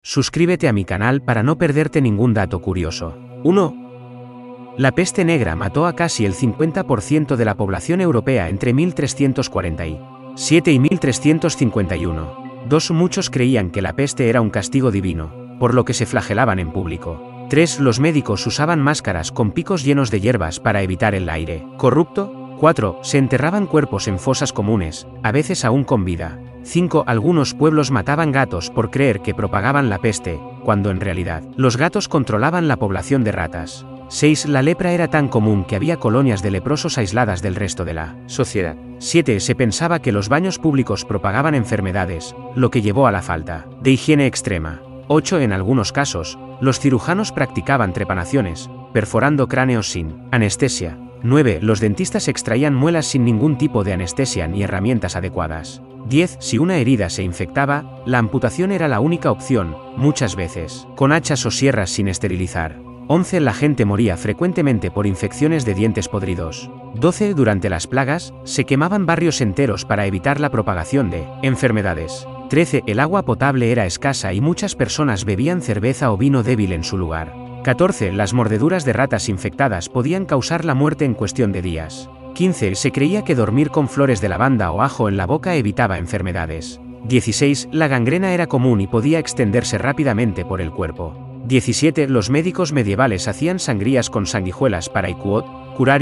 Suscríbete a mi canal para no perderte ningún dato curioso. 1. La peste negra mató a casi el 50% de la población europea entre 1347 y 1351. 2. Muchos creían que la peste era un castigo divino, por lo que se flagelaban en público. 3. Los médicos usaban máscaras con picos llenos de hierbas para evitar el aire corrupto. 4. Se enterraban cuerpos en fosas comunes, a veces aún con vida. 5. Algunos pueblos mataban gatos por creer que propagaban la peste, cuando en realidad, los gatos controlaban la población de ratas. 6. La lepra era tan común que había colonias de leprosos aisladas del resto de la sociedad. 7. Se pensaba que los baños públicos propagaban enfermedades, lo que llevó a la falta de higiene extrema. 8. En algunos casos, los cirujanos practicaban trepanaciones, perforando cráneos sin anestesia. 9. Los dentistas extraían muelas sin ningún tipo de anestesia ni herramientas adecuadas. 10. Si una herida se infectaba, la amputación era la única opción, muchas veces, con hachas o sierras sin esterilizar. 11. La gente moría frecuentemente por infecciones de dientes podridos. 12. Durante las plagas, se quemaban barrios enteros para evitar la propagación de enfermedades. 13. El agua potable era escasa y muchas personas bebían cerveza o vino débil en su lugar. 14. Las mordeduras de ratas infectadas podían causar la muerte en cuestión de días. 15. Se creía que dormir con flores de lavanda o ajo en la boca evitaba enfermedades. 16. La gangrena era común y podía extenderse rápidamente por el cuerpo. 17. Los médicos medievales hacían sangrías con sanguijuelas para curar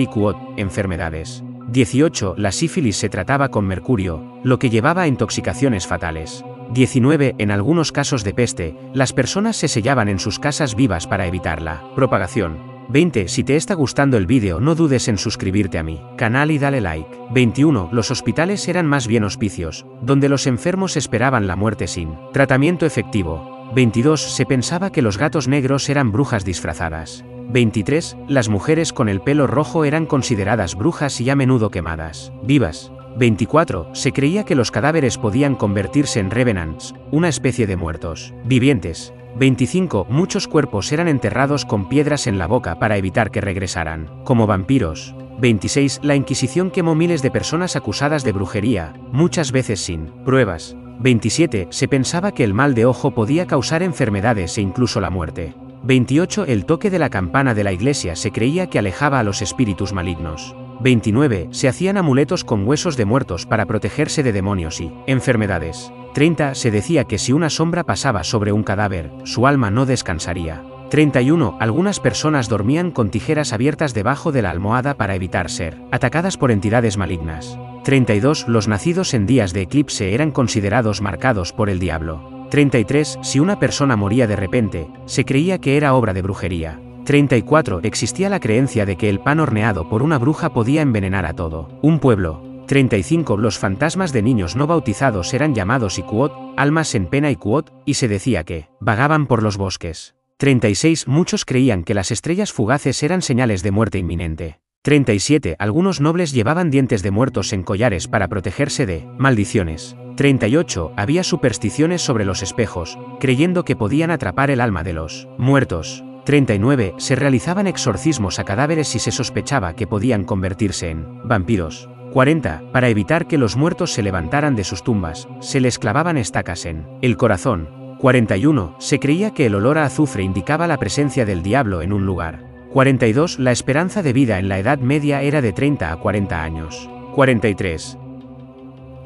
enfermedades. 18. La sífilis se trataba con mercurio, lo que llevaba a intoxicaciones fatales. 19. En algunos casos de peste, las personas se sellaban en sus casas vivas para evitar la propagación. 20. Si te está gustando el vídeo, no dudes en suscribirte a mi canal y dale like. 21. Los hospitales eran más bien hospicios, donde los enfermos esperaban la muerte sin tratamiento efectivo. 22. Se pensaba que los gatos negros eran brujas disfrazadas. 23. Las mujeres con el pelo rojo eran consideradas brujas y a menudo quemadas vivas. 24. Se creía que los cadáveres podían convertirse en revenants, una especie de muertos vivientes. 25. Muchos cuerpos eran enterrados con piedras en la boca para evitar que regresaran, como vampiros. 26. La Inquisición quemó miles de personas acusadas de brujería, muchas veces sin pruebas. 27. Se pensaba que el mal de ojo podía causar enfermedades e incluso la muerte. 28. El toque de la campana de la iglesia se creía que alejaba a los espíritus malignos. 29. Se hacían amuletos con huesos de muertos para protegerse de demonios y enfermedades. 30. Se decía que si una sombra pasaba sobre un cadáver, su alma no descansaría. 31. Algunas personas dormían con tijeras abiertas debajo de la almohada para evitar ser atacadas por entidades malignas. 32. Los nacidos en días de eclipse eran considerados marcados por el diablo. 33. Si una persona moría de repente, se creía que era obra de brujería. 34. Existía la creencia de que el pan horneado por una bruja podía envenenar a todo un pueblo. 35. Los fantasmas de niños no bautizados eran llamados Iquot, almas en pena Iquot, y se decía que vagaban por los bosques. 36. Muchos creían que las estrellas fugaces eran señales de muerte inminente. 37. Algunos nobles llevaban dientes de muertos en collares para protegerse de maldiciones. 38. Había supersticiones sobre los espejos, creyendo que podían atrapar el alma de los muertos. 39. Se realizaban exorcismos a cadáveres si se sospechaba que podían convertirse en vampiros. 40. Para evitar que los muertos se levantaran de sus tumbas, se les clavaban estacas en el corazón. 41. Se creía que el olor a azufre indicaba la presencia del diablo en un lugar. 42. La esperanza de vida en la Edad Media era de 30 a 40 años. 43.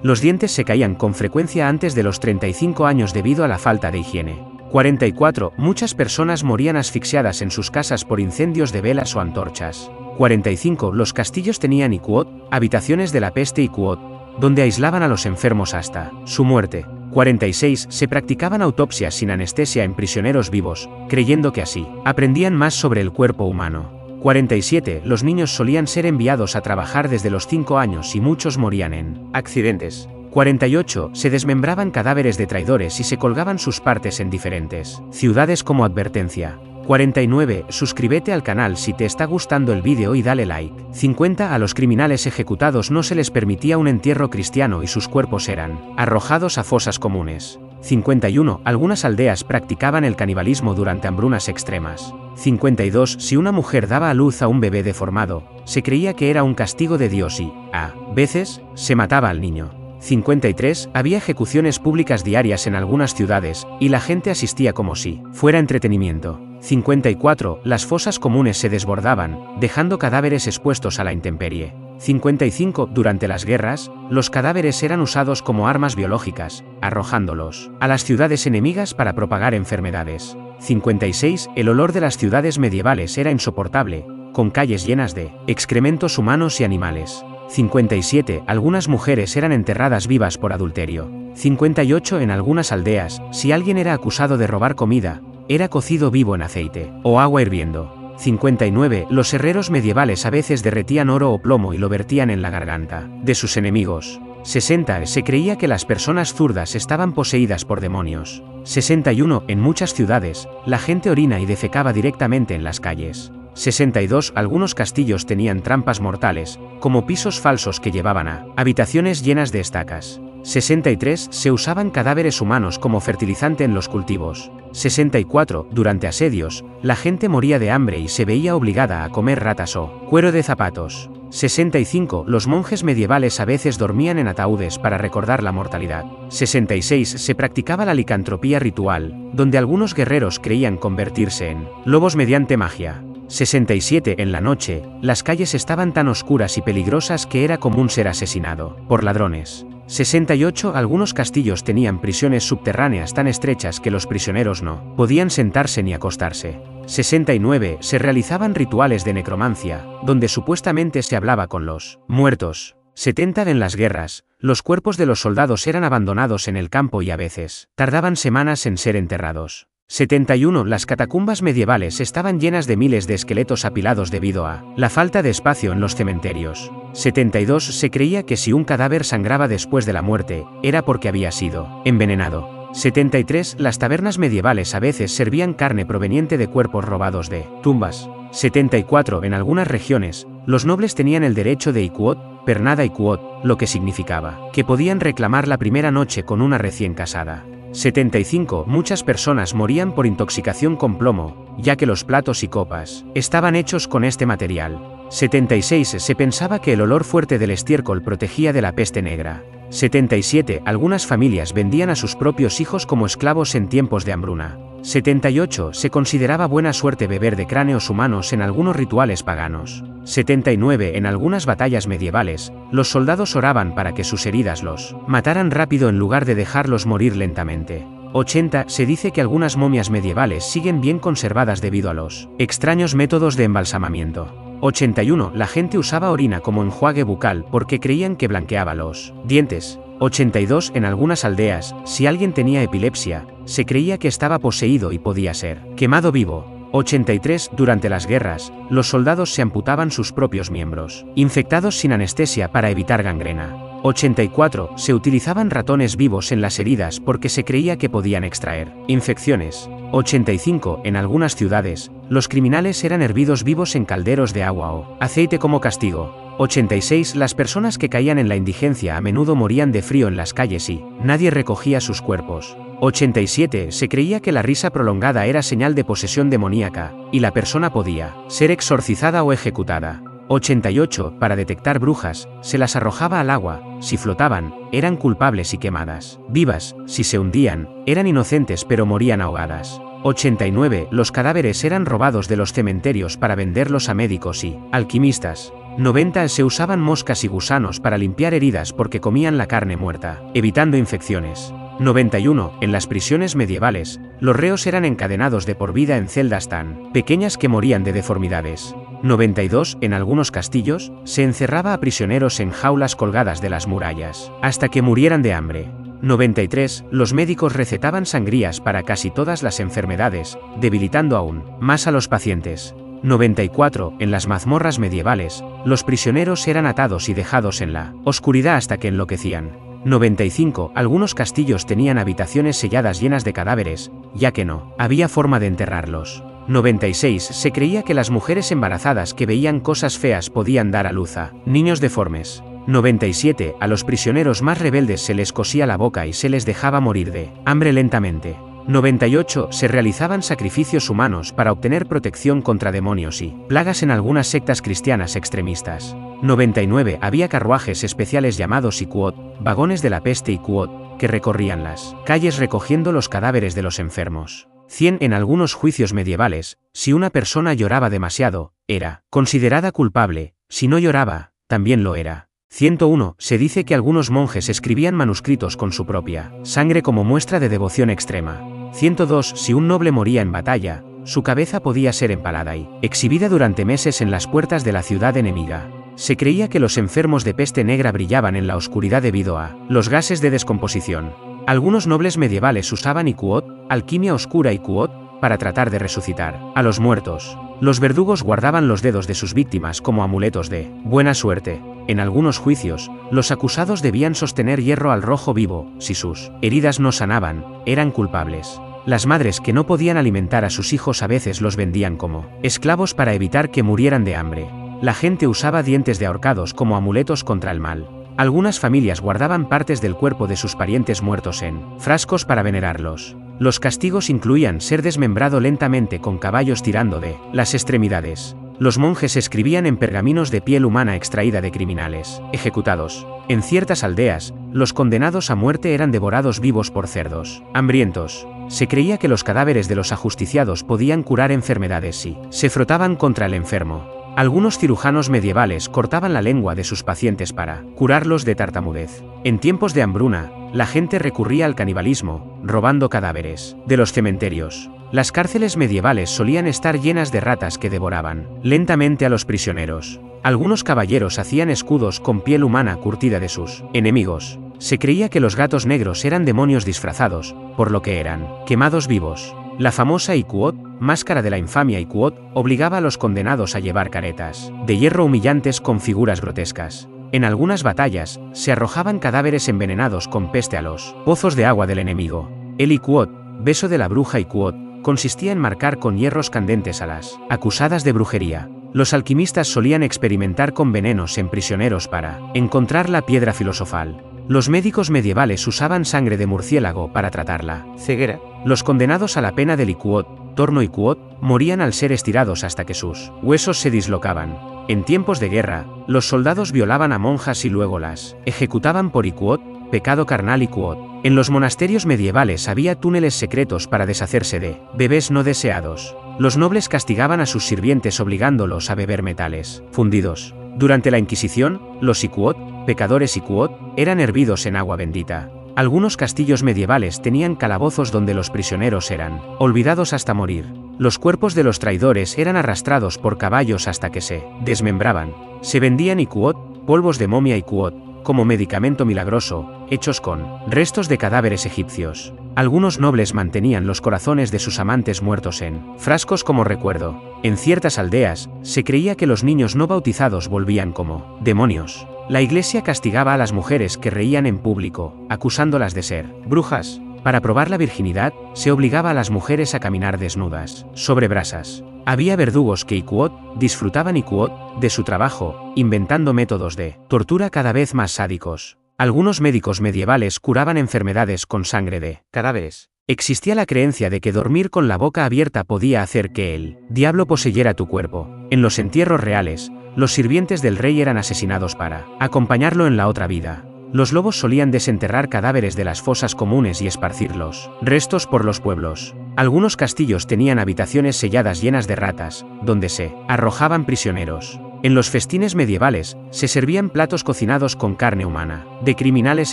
Los dientes se caían con frecuencia antes de los 35 años debido a la falta de higiene. 44. Muchas personas morían asfixiadas en sus casas por incendios de velas o antorchas. 45. Los castillos tenían Iquot, habitaciones de la peste Iquot, donde aislaban a los enfermos hasta su muerte. 46. Se practicaban autopsias sin anestesia en prisioneros vivos, creyendo que así aprendían más sobre el cuerpo humano. 47. Los niños solían ser enviados a trabajar desde los 5 años y muchos morían en accidentes. 48. Se desmembraban cadáveres de traidores y se colgaban sus partes en diferentes ciudades como advertencia. 49. Suscríbete al canal si te está gustando el vídeo y dale like. 50. A los criminales ejecutados no se les permitía un entierro cristiano y sus cuerpos eran arrojados a fosas comunes. 51. Algunas aldeas practicaban el canibalismo durante hambrunas extremas. 52. Si una mujer daba a luz a un bebé deformado, se creía que era un castigo de Dios y, a veces, se mataba al niño. 53. Había ejecuciones públicas diarias en algunas ciudades, y la gente asistía como si fuera entretenimiento. 54. Las fosas comunes se desbordaban, dejando cadáveres expuestos a la intemperie. 55. Durante las guerras, los cadáveres eran usados como armas biológicas, arrojándolos a las ciudades enemigas para propagar enfermedades. 56. El olor de las ciudades medievales era insoportable, con calles llenas de excrementos humanos y animales. 57. Algunas mujeres eran enterradas vivas por adulterio. 58. En algunas aldeas, si alguien era acusado de robar comida, era cocido vivo en aceite o agua hirviendo. 59. Los herreros medievales a veces derretían oro o plomo y lo vertían en la garganta de sus enemigos. 60. Se creía que las personas zurdas estaban poseídas por demonios. 61. En muchas ciudades, la gente orina y defecaba directamente en las calles. 62. Algunos castillos tenían trampas mortales, como pisos falsos que llevaban a habitaciones llenas de estacas. 63. Se usaban cadáveres humanos como fertilizante en los cultivos. 64. Durante asedios, la gente moría de hambre y se veía obligada a comer ratas o cuero de zapatos. 65. Los monjes medievales a veces dormían en ataúdes para recordar la mortalidad. 66. Se practicaba la licantropía ritual, donde algunos guerreros creían convertirse en lobos mediante magia. 67. En la noche, las calles estaban tan oscuras y peligrosas que era común ser asesinado por ladrones. 68. Algunos castillos tenían prisiones subterráneas tan estrechas que los prisioneros no podían sentarse ni acostarse. 69. Se realizaban rituales de necromancia, donde supuestamente se hablaba con los muertos. 70. En las guerras, los cuerpos de los soldados eran abandonados en el campo y a veces tardaban semanas en ser enterrados. 71. Las catacumbas medievales estaban llenas de miles de esqueletos apilados debido a la falta de espacio en los cementerios. 72. Se creía que si un cadáver sangraba después de la muerte, era porque había sido envenenado. 73. Las tabernas medievales a veces servían carne proveniente de cuerpos robados de tumbas. 74. En algunas regiones, los nobles tenían el derecho de iquot, pernada iquot, lo que significaba que podían reclamar la primera noche con una recién casada. 75. Muchas personas morían por intoxicación con plomo, ya que los platos y copas estaban hechos con este material. 76. Se pensaba que el olor fuerte del estiércol protegía de la peste negra. 77. Algunas familias vendían a sus propios hijos como esclavos en tiempos de hambruna. 78. Se consideraba buena suerte beber de cráneos humanos en algunos rituales paganos. 79. En algunas batallas medievales, los soldados oraban para que sus heridas los mataran rápido en lugar de dejarlos morir lentamente. 80. Se dice que algunas momias medievales siguen bien conservadas debido a los extraños métodos de embalsamamiento. 81. La gente usaba orina como enjuague bucal porque creían que blanqueaba los dientes. 82. En algunas aldeas, si alguien tenía epilepsia, se creía que estaba poseído y podía ser quemado vivo. 83. Durante las guerras, los soldados se amputaban sus propios miembros, infectados sin anestesia para evitar gangrena. 84. Se utilizaban ratones vivos en las heridas porque se creía que podían extraer infecciones. 85. En algunas ciudades, los criminales eran hervidos vivos en calderos de agua o aceite como castigo. 86. Las personas que caían en la indigencia a menudo morían de frío en las calles y nadie recogía sus cuerpos. 87. Se creía que la risa prolongada era señal de posesión demoníaca, y la persona podía ser exorcizada o ejecutada. 88. Para detectar brujas, se las arrojaba al agua. Si flotaban, eran culpables y quemadas. Vivas, si se hundían, eran inocentes pero morían ahogadas. 89. Los cadáveres eran robados de los cementerios para venderlos a médicos y alquimistas. 90. Se usaban moscas y gusanos para limpiar heridas porque comían la carne muerta, evitando infecciones. 91. En las prisiones medievales, los reos eran encadenados de por vida en celdas tan pequeñas que morían de deformidades. 92. En algunos castillos, se encerraba a prisioneros en jaulas colgadas de las murallas, hasta que murieran de hambre. 93. Los médicos recetaban sangrías para casi todas las enfermedades, debilitando aún más a los pacientes. 94. En las mazmorras medievales, los prisioneros eran atados y dejados en la oscuridad hasta que enloquecían. 95. Algunos castillos tenían habitaciones selladas llenas de cadáveres, ya que no había forma de enterrarlos. 96. Se creía que las mujeres embarazadas que veían cosas feas podían dar a luz a niños deformes. 97. A los prisioneros más rebeldes se les cosía la boca y se les dejaba morir de hambre lentamente. 98. Se realizaban sacrificios humanos para obtener protección contra demonios y plagas en algunas sectas cristianas extremistas. 99. Había carruajes especiales llamados Iq'ot, vagones de la peste Iq'ot, que recorrían las calles recogiendo los cadáveres de los enfermos. 100. En algunos juicios medievales, si una persona lloraba demasiado, era considerada culpable, si no lloraba, también lo era. 101. Se dice que algunos monjes escribían manuscritos con su propia sangre como muestra de devoción extrema. 102. Si un noble moría en batalla, su cabeza podía ser empalada y exhibida durante meses en las puertas de la ciudad enemiga. Se creía que los enfermos de peste negra brillaban en la oscuridad debido a los gases de descomposición. Algunos nobles medievales usaban Iq'ot, alquimia oscura Iq'ot, para tratar de resucitar a los muertos. Los verdugos guardaban los dedos de sus víctimas como amuletos de buena suerte. En algunos juicios, los acusados debían sostener hierro al rojo vivo, si sus heridas no sanaban, eran culpables. Las madres que no podían alimentar a sus hijos a veces los vendían como esclavos para evitar que murieran de hambre. La gente usaba dientes de ahorcados como amuletos contra el mal. Algunas familias guardaban partes del cuerpo de sus parientes muertos en frascos para venerarlos. Los castigos incluían ser desmembrado lentamente con caballos tirando de las extremidades. Los monjes escribían en pergaminos de piel humana extraída de criminales ejecutados. En ciertas aldeas, los condenados a muerte eran devorados vivos por cerdos hambrientos. Se creía que los cadáveres de los ajusticiados podían curar enfermedades si se frotaban contra el enfermo. Algunos cirujanos medievales cortaban la lengua de sus pacientes para curarlos de tartamudez. En tiempos de hambruna, la gente recurría al canibalismo, robando cadáveres de los cementerios. Las cárceles medievales solían estar llenas de ratas que devoraban lentamente a los prisioneros. Algunos caballeros hacían escudos con piel humana curtida de sus enemigos. Se creía que los gatos negros eran demonios disfrazados, por lo que eran quemados vivos. La famosa Iq'ot, máscara de la infamia Iq'ot, obligaba a los condenados a llevar caretas de hierro humillantes con figuras grotescas. En algunas batallas, se arrojaban cadáveres envenenados con peste a los pozos de agua del enemigo. El Iq'ot, beso de la bruja Iq'ot, consistía en marcar con hierros candentes a las acusadas de brujería. Los alquimistas solían experimentar con venenos en prisioneros para encontrar la piedra filosofal. Los médicos medievales usaban sangre de murciélago para tratar la ceguera. Los condenados a la pena del Iq'ot, torno Iq'ot, morían al ser estirados hasta que sus huesos se dislocaban. En tiempos de guerra, los soldados violaban a monjas y luego las ejecutaban por Iq'ot, pecado carnal Iq'ot. En los monasterios medievales había túneles secretos para deshacerse de bebés no deseados. Los nobles castigaban a sus sirvientes obligándolos a beber metales fundidos. Durante la Inquisición, los Iq'ot, pecadores Iq'ot, eran hervidos en agua bendita. Algunos castillos medievales tenían calabozos donde los prisioneros eran olvidados hasta morir. Los cuerpos de los traidores eran arrastrados por caballos hasta que se desmembraban. Se vendían Iq'ot, polvos de momia Iq'ot, como medicamento milagroso, hechos con restos de cadáveres egipcios. Algunos nobles mantenían los corazones de sus amantes muertos en frascos como recuerdo. En ciertas aldeas, se creía que los niños no bautizados volvían como demonios. La iglesia castigaba a las mujeres que reían en público, acusándolas de ser brujas. Para probar la virginidad, se obligaba a las mujeres a caminar desnudas, sobre brasas. Había verdugos que Iq'ot disfrutaban Iq'ot de su trabajo, inventando métodos de tortura cada vez más sádicos. Algunos médicos medievales curaban enfermedades con sangre de cadáveres. Existía la creencia de que dormir con la boca abierta podía hacer que el diablo poseyera tu cuerpo. En los entierros reales, los sirvientes del rey eran asesinados para acompañarlo en la otra vida. Los lobos solían desenterrar cadáveres de las fosas comunes y esparcirlos restos por los pueblos. Algunos castillos tenían habitaciones selladas llenas de ratas, donde se arrojaban prisioneros. En los festines medievales, se servían platos cocinados con carne humana, de criminales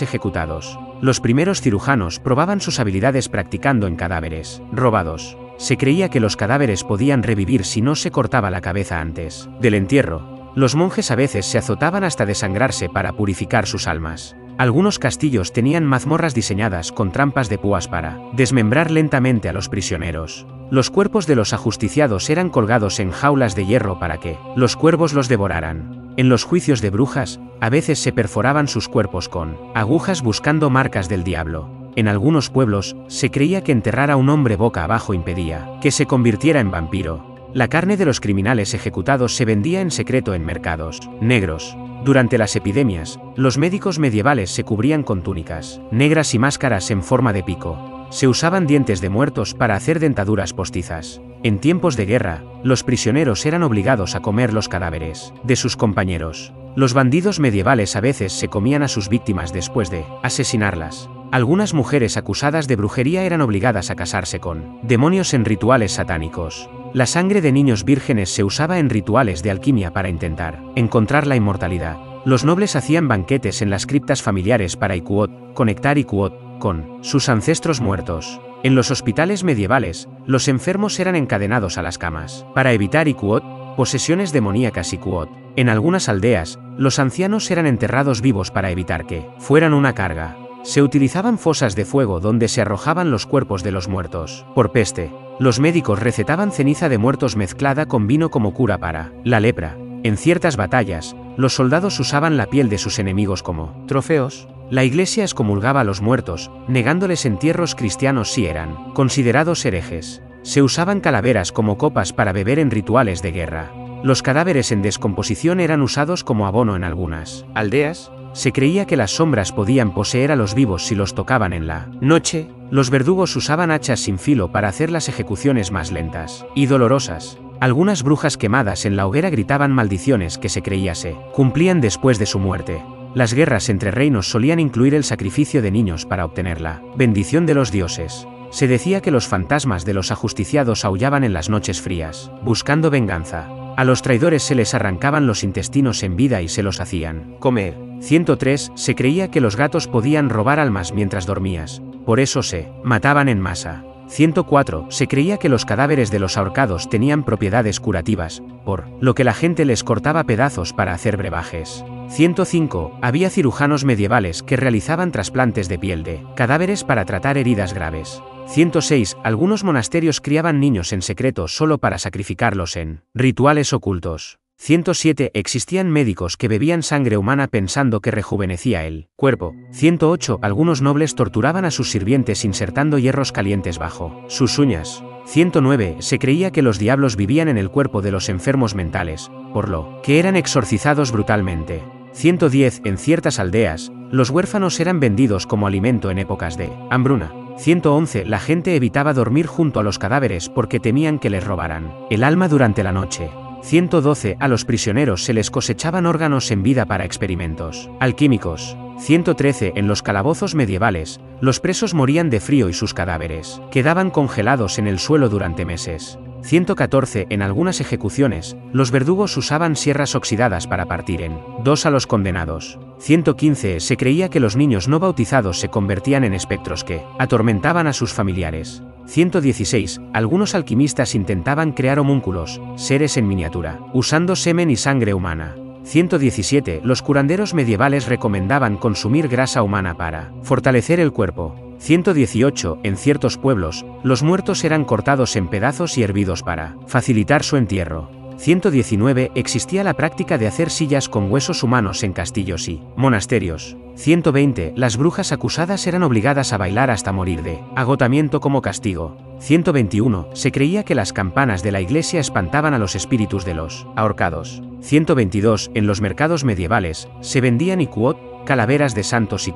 ejecutados. Los primeros cirujanos probaban sus habilidades practicando en cadáveres robados. Se creía que los cadáveres podían revivir si no se cortaba la cabeza antes del entierro. Los monjes a veces se azotaban hasta desangrarse para purificar sus almas. Algunos castillos tenían mazmorras diseñadas con trampas de púas para desmembrar lentamente a los prisioneros. Los cuerpos de los ajusticiados eran colgados en jaulas de hierro para que los cuervos los devoraran. En los juicios de brujas, a veces se perforaban sus cuerpos con agujas buscando marcas del diablo. En algunos pueblos, se creía que enterrar a un hombre boca abajo impedía que se convirtiera en vampiro. La carne de los criminales ejecutados se vendía en secreto en mercados negros. Durante las epidemias, los médicos medievales se cubrían con túnicas negras y máscaras en forma de pico. Se usaban dientes de muertos para hacer dentaduras postizas. En tiempos de guerra, los prisioneros eran obligados a comer los cadáveres de sus compañeros. Los bandidos medievales a veces se comían a sus víctimas después de asesinarlas. Algunas mujeres acusadas de brujería eran obligadas a casarse con demonios en rituales satánicos. La sangre de niños vírgenes se usaba en rituales de alquimia para intentar encontrar la inmortalidad. Los nobles hacían banquetes en las criptas familiares para conectar con sus ancestros muertos. En los hospitales medievales, los enfermos eran encadenados a las camas para evitar posesiones demoníacas En algunas aldeas, los ancianos eran enterrados vivos para evitar que fueran una carga. Se utilizaban fosas de fuego donde se arrojaban los cuerpos de los muertos. Por peste, los médicos recetaban ceniza de muertos mezclada con vino como cura para la lepra. En ciertas batallas, los soldados usaban la piel de sus enemigos como trofeos. La iglesia excomulgaba a los muertos, negándoles entierros cristianos si eran considerados herejes. Se usaban calaveras como copas para beber en rituales de guerra. Los cadáveres en descomposición eran usados como abono en algunas aldeas. Se creía que las sombras podían poseer a los vivos si los tocaban en la noche. Los verdugos usaban hachas sin filo para hacer las ejecuciones más lentas y dolorosas. Algunas brujas quemadas en la hoguera gritaban maldiciones que se creía se cumplían después de su muerte. Las guerras entre reinos solían incluir el sacrificio de niños para obtener la bendición de los dioses. Se decía que los fantasmas de los ajusticiados aullaban en las noches frías, buscando venganza. A los traidores se les arrancaban los intestinos en vida y se los hacían comer. 103. Se creía que los gatos podían robar almas mientras dormías, por eso se mataban en masa. 104. Se creía que los cadáveres de los ahorcados tenían propiedades curativas, por lo que la gente les cortaba pedazos para hacer brebajes. 105. Había cirujanos medievales que realizaban trasplantes de piel de cadáveres para tratar heridas graves. 106. Algunos monasterios criaban niños en secreto solo para sacrificarlos en rituales ocultos. 107. Existían médicos que bebían sangre humana pensando que rejuvenecía el cuerpo. 108. Algunos nobles torturaban a sus sirvientes insertando hierros calientes bajo sus uñas. 109. Se creía que los diablos vivían en el cuerpo de los enfermos mentales, por lo que eran exorcizados brutalmente. 110. En ciertas aldeas, los huérfanos eran vendidos como alimento en épocas de hambruna. 111. La gente evitaba dormir junto a los cadáveres porque temían que les robaran el alma durante la noche. 112. A los prisioneros se les cosechaban órganos en vida para experimentos alquímicos. 113. En los calabozos medievales, los presos morían de frío y sus cadáveres quedaban congelados en el suelo durante meses. 114. En algunas ejecuciones, los verdugos usaban sierras oxidadas para partir en dos a los condenados. 115. Se creía que los niños no bautizados se convertían en espectros que atormentaban a sus familiares. 116. Algunos alquimistas intentaban crear homúnculos, seres en miniatura, usando semen y sangre humana. 117. Los curanderos medievales recomendaban consumir grasa humana para fortalecer el cuerpo. 118. En ciertos pueblos, los muertos eran cortados en pedazos y hervidos para facilitar su entierro. 119. Existía la práctica de hacer sillas con huesos humanos en castillos y monasterios. 120. Las brujas acusadas eran obligadas a bailar hasta morir de agotamiento como castigo. 121. Se creía que las campanas de la iglesia espantaban a los espíritus de los ahorcados. 122. En los mercados medievales, se vendían calaveras de santos y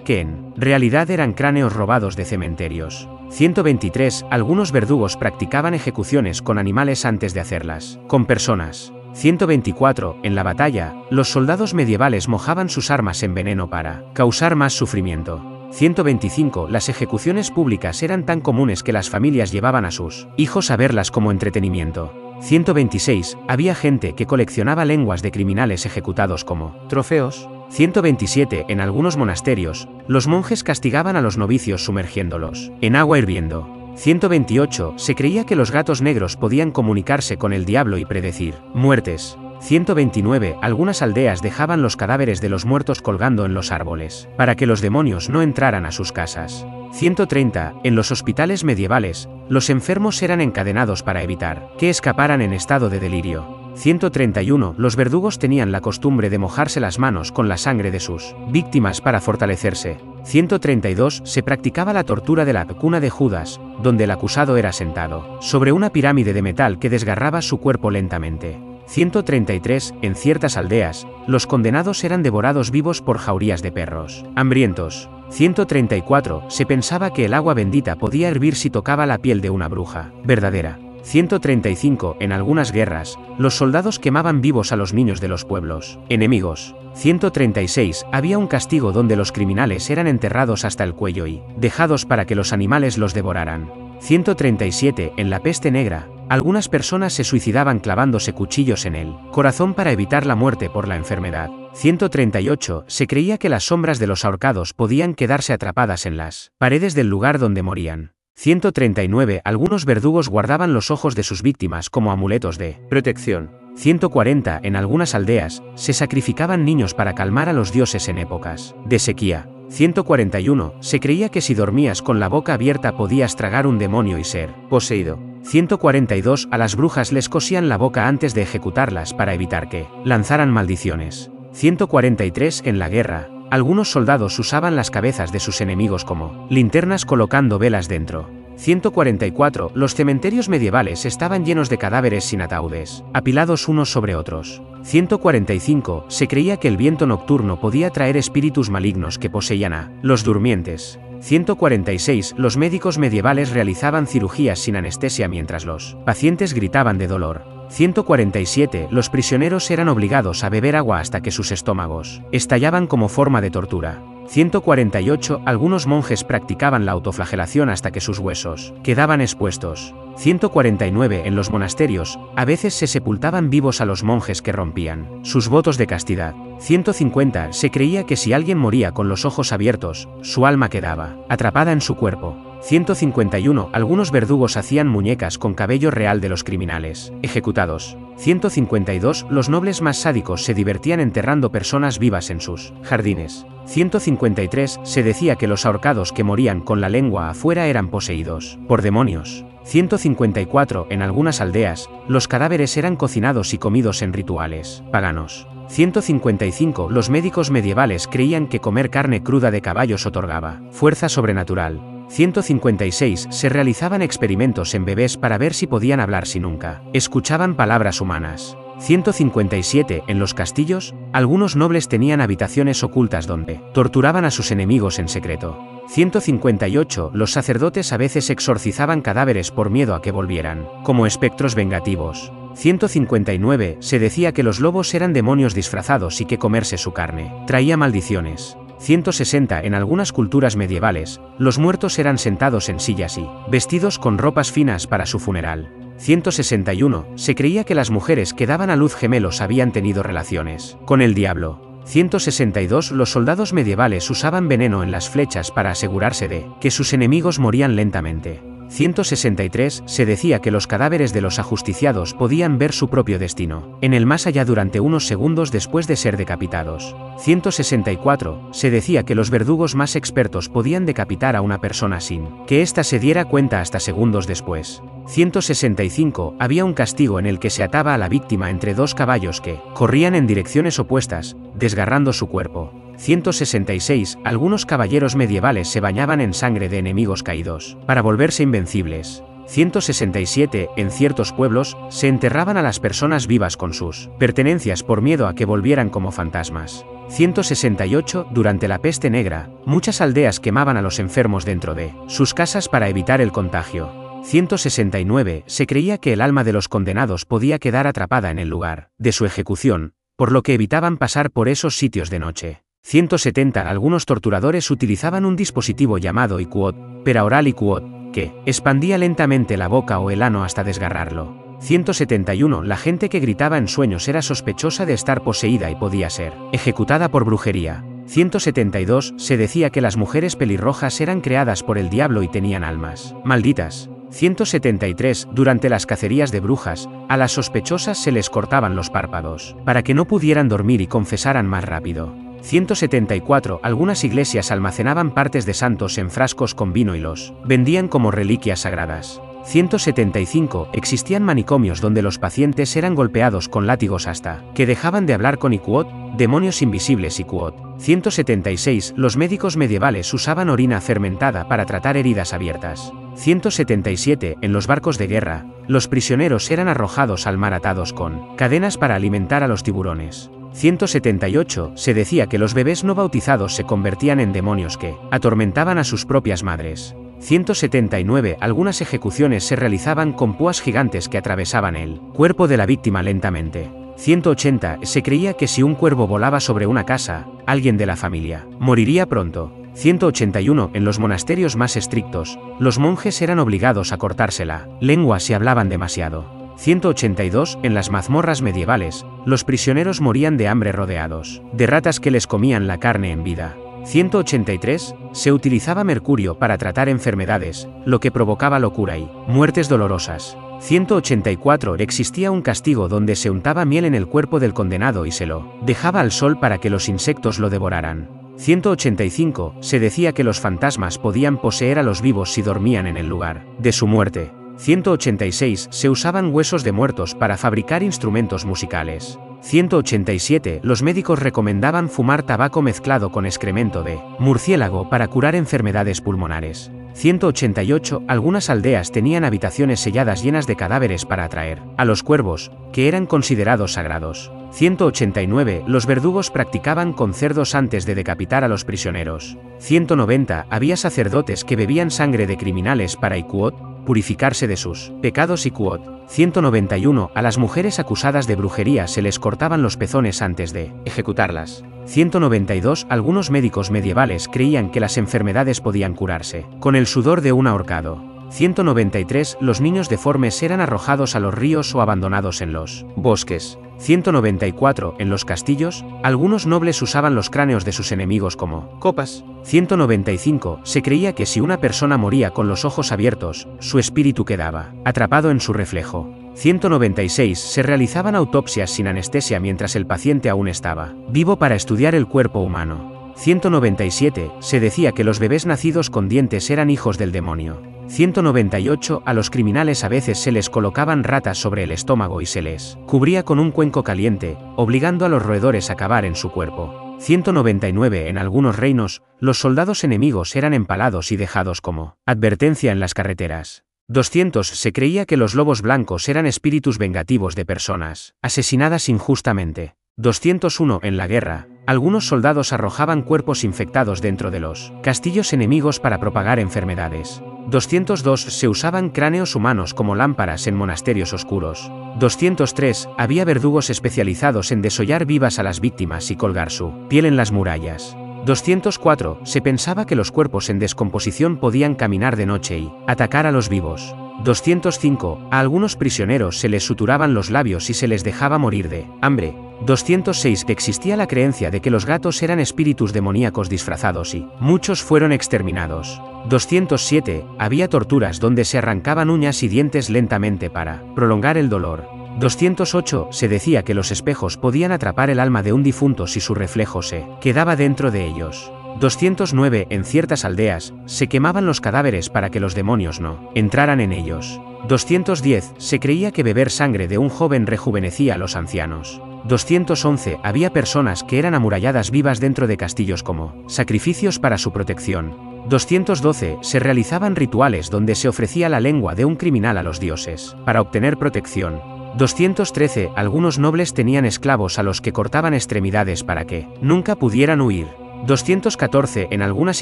que en realidad eran cráneos robados de cementerios. 123. Algunos verdugos practicaban ejecuciones con animales antes de hacerlas con personas. 124. En la batalla, los soldados medievales mojaban sus armas en veneno para causar más sufrimiento. 125. Las ejecuciones públicas eran tan comunes que las familias llevaban a sus hijos a verlas como entretenimiento. 126. Había gente que coleccionaba lenguas de criminales ejecutados como trofeos. 127. En algunos monasterios, los monjes castigaban a los novicios sumergiéndolos en agua hirviendo. 128. Se creía que los gatos negros podían comunicarse con el diablo y predecir muertes. 129. Algunas aldeas dejaban los cadáveres de los muertos colgando en los árboles, para que los demonios no entraran a sus casas. 130. En los hospitales medievales, los enfermos eran encadenados para evitar que escaparan en estado de delirio. 131. Los verdugos tenían la costumbre de mojarse las manos con la sangre de sus víctimas para fortalecerse. 132. Se practicaba la tortura de la cuna de Judas, donde el acusado era sentado sobre una pirámide de metal que desgarraba su cuerpo lentamente. 133. En ciertas aldeas, los condenados eran devorados vivos por jaurías de perros hambrientos. 134. Se pensaba que el agua bendita podía hervir si tocaba la piel de una bruja verdadera. 135. En algunas guerras, los soldados quemaban vivos a los niños de los pueblos enemigos. 136. Había un castigo donde los criminales eran enterrados hasta el cuello y dejados para que los animales los devoraran. 137. En la peste negra, algunas personas se suicidaban clavándose cuchillos en el corazón para evitar la muerte por la enfermedad. 138. Se creía que las sombras de los ahorcados podían quedarse atrapadas en las paredes del lugar donde morían. 139. Algunos verdugos guardaban los ojos de sus víctimas como amuletos de protección. 140. En algunas aldeas, se sacrificaban niños para calmar a los dioses en épocas de sequía. 141. Se creía que si dormías con la boca abierta podías tragar un demonio y ser poseído. 142. A las brujas les cosían la boca antes de ejecutarlas para evitar que lanzaran maldiciones. 143. En la guerra, algunos soldados usaban las cabezas de sus enemigos como linternas colocando velas dentro. 144. Los cementerios medievales estaban llenos de cadáveres sin ataúdes, apilados unos sobre otros. 145. Se creía que el viento nocturno podía traer espíritus malignos que poseían a los durmientes. 146. Los médicos medievales realizaban cirugías sin anestesia mientras los pacientes gritaban de dolor. 147. Los prisioneros eran obligados a beber agua hasta que sus estómagos estallaban como forma de tortura. 148. Algunos monjes practicaban la autoflagelación hasta que sus huesos quedaban expuestos. 149. En los monasterios, a veces se sepultaban vivos a los monjes que rompían sus votos de castidad. 150. Se creía que si alguien moría con los ojos abiertos, su alma quedaba atrapada en su cuerpo. 151. Algunos verdugos hacían muñecas con cabello real de los criminales ejecutados. 152. Los nobles más sádicos se divertían enterrando personas vivas en sus jardines. 153. Se decía que los ahorcados que morían con la lengua afuera eran poseídos por demonios. 154. En algunas aldeas, los cadáveres eran cocinados y comidos en rituales paganos. 155. Los médicos medievales creían que comer carne cruda de caballos otorgaba fuerza sobrenatural. 156. Se realizaban experimentos en bebés para ver si podían hablar si nunca escuchaban palabras humanas. 157. En los castillos, algunos nobles tenían habitaciones ocultas donde torturaban a sus enemigos en secreto. 158. Los sacerdotes a veces exorcizaban cadáveres por miedo a que volvieran como espectros vengativos. 159. Se decía que los lobos eran demonios disfrazados y que comerse su carne traía maldiciones. 160. En algunas culturas medievales, los muertos eran sentados en sillas y vestidos con ropas finas para su funeral. 161. Se creía que las mujeres que daban a luz gemelos habían tenido relaciones con el diablo. 162. Los soldados medievales usaban veneno en las flechas para asegurarse de que sus enemigos morían lentamente. 163. Se decía que los cadáveres de los ajusticiados podían ver su propio destino en el más allá durante unos segundos después de ser decapitados. 164. Se decía que los verdugos más expertos podían decapitar a una persona sin que ésta se diera cuenta hasta segundos después. 165. Había un castigo en el que se ataba a la víctima entre dos caballos que corrían en direcciones opuestas, desgarrando su cuerpo. 166. Algunos caballeros medievales se bañaban en sangre de enemigos caídos para volverse invencibles. 167. En ciertos pueblos, se enterraban a las personas vivas con sus pertenencias por miedo a que volvieran como fantasmas. 168. Durante la peste negra, muchas aldeas quemaban a los enfermos dentro de sus casas para evitar el contagio. 169. Se creía que el alma de los condenados podía quedar atrapada en el lugar de su ejecución, por lo que evitaban pasar por esos sitios de noche. 170. Algunos torturadores utilizaban un dispositivo llamado iquot, peraoral iquot, que expandía lentamente la boca o el ano hasta desgarrarlo. 171. La gente que gritaba en sueños era sospechosa de estar poseída y podía ser ejecutada por brujería. 172. Se decía que las mujeres pelirrojas eran creadas por el diablo y tenían almas malditas. 173. Durante las cacerías de brujas, a las sospechosas se les cortaban los párpados, para que no pudieran dormir y confesaran más rápido. 174. Algunas iglesias almacenaban partes de santos en frascos con vino y los vendían como reliquias sagradas. 175. Existían manicomios donde los pacientes eran golpeados con látigos hasta que dejaban de hablar con Iquot, demonios invisibles Iquot. 176. Los médicos medievales usaban orina fermentada para tratar heridas abiertas. 177. En los barcos de guerra, los prisioneros eran arrojados al mar atados con cadenas para alimentar a los tiburones. 178. Se decía que los bebés no bautizados se convertían en demonios que atormentaban a sus propias madres. 179. Algunas ejecuciones se realizaban con púas gigantes que atravesaban el cuerpo de la víctima lentamente. 180. Se creía que si un cuervo volaba sobre una casa, alguien de la familia moriría pronto. 181. En los monasterios más estrictos, los monjes eran obligados a cortarse la lengua si hablaban demasiado. 182. En las mazmorras medievales, los prisioneros morían de hambre rodeados de ratas que les comían la carne en vida. 183. Se utilizaba mercurio para tratar enfermedades, lo que provocaba locura y muertes dolorosas. 184. Existía un castigo donde se untaba miel en el cuerpo del condenado y se lo dejaba al sol para que los insectos lo devoraran. 185. Se decía que los fantasmas podían poseer a los vivos si dormían en el lugar de su muerte. 186. Se usaban huesos de muertos para fabricar instrumentos musicales. 187. Los médicos recomendaban fumar tabaco mezclado con excremento de murciélago para curar enfermedades pulmonares. 188. Algunas aldeas tenían habitaciones selladas llenas de cadáveres para atraer a los cuervos, que eran considerados sagrados. 189. Los verdugos practicaban con cerdos antes de decapitar a los prisioneros. 190. Había sacerdotes que bebían sangre de criminales para Iquot purificarse de sus pecados Iquot. 191. A las mujeres acusadas de brujería se les cortaban los pezones antes de ejecutarlas. 192. Algunos médicos medievales creían que las enfermedades podían curarse con el sudor de un ahorcado. 193. Los niños deformes eran arrojados a los ríos o abandonados en los bosques. 194. En los castillos, algunos nobles usaban los cráneos de sus enemigos como copas. 195. Se creía que si una persona moría con los ojos abiertos, su espíritu quedaba atrapado en su reflejo. 196. Se realizaban autopsias sin anestesia mientras el paciente aún estaba vivo para estudiar el cuerpo humano. 197. Se decía que los bebés nacidos con dientes eran hijos del demonio. 198. A los criminales a veces se les colocaban ratas sobre el estómago y se les cubría con un cuenco caliente, obligando a los roedores a cavar en su cuerpo. 199. En algunos reinos, los soldados enemigos eran empalados y dejados como advertencia en las carreteras. 200. Se creía que los lobos blancos eran espíritus vengativos de personas asesinadas injustamente. 201. En la guerra, algunos soldados arrojaban cuerpos infectados dentro de los castillos enemigos para propagar enfermedades. 202. Se usaban cráneos humanos como lámparas en monasterios oscuros. 203. Había verdugos especializados en desollar vivas a las víctimas y colgar su piel en las murallas. 204. Se pensaba que los cuerpos en descomposición podían caminar de noche y atacar a los vivos. 205. A algunos prisioneros se les suturaban los labios y se les dejaba morir de hambre. 206. Existía la creencia de que los gatos eran espíritus demoníacos disfrazados y muchos fueron exterminados. 207. Había torturas donde se arrancaban uñas y dientes lentamente para prolongar el dolor. 208. Se decía que los espejos podían atrapar el alma de un difunto si su reflejo se quedaba dentro de ellos. 209. En ciertas aldeas, se quemaban los cadáveres para que los demonios no entraran en ellos. 210. Se creía que beber sangre de un joven rejuvenecía a los ancianos. 211. Había personas que eran amuralladas vivas dentro de castillos como sacrificios para su protección. 212. Se realizaban rituales donde se ofrecía la lengua de un criminal a los dioses para obtener protección. 213. Algunos nobles tenían esclavos a los que cortaban extremidades para que nunca pudieran huir. 214. En algunas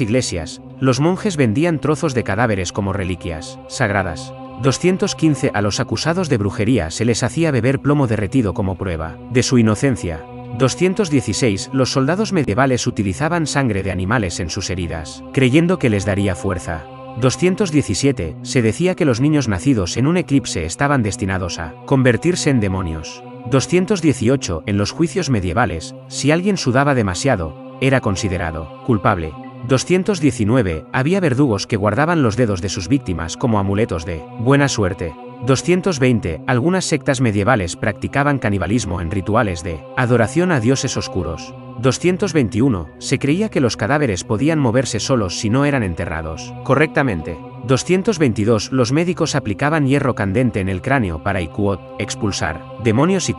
iglesias, los monjes vendían trozos de cadáveres como reliquias sagradas. 215. A los acusados de brujería se les hacía beber plomo derretido como prueba de su inocencia. 216. Los soldados medievales utilizaban sangre de animales en sus heridas, creyendo que les daría fuerza. 217. Se decía que los niños nacidos en un eclipse estaban destinados a convertirse en demonios. 218. En los juicios medievales, si alguien sudaba demasiado, era considerado culpable. 219. Había verdugos que guardaban los dedos de sus víctimas como amuletos de buena suerte. 220. Algunas sectas medievales practicaban canibalismo en rituales de adoración a dioses oscuros. 221. Se creía que los cadáveres podían moverse solos si no eran enterrados correctamente. 222. Los médicos aplicaban hierro candente en el cráneo para expulsar demonios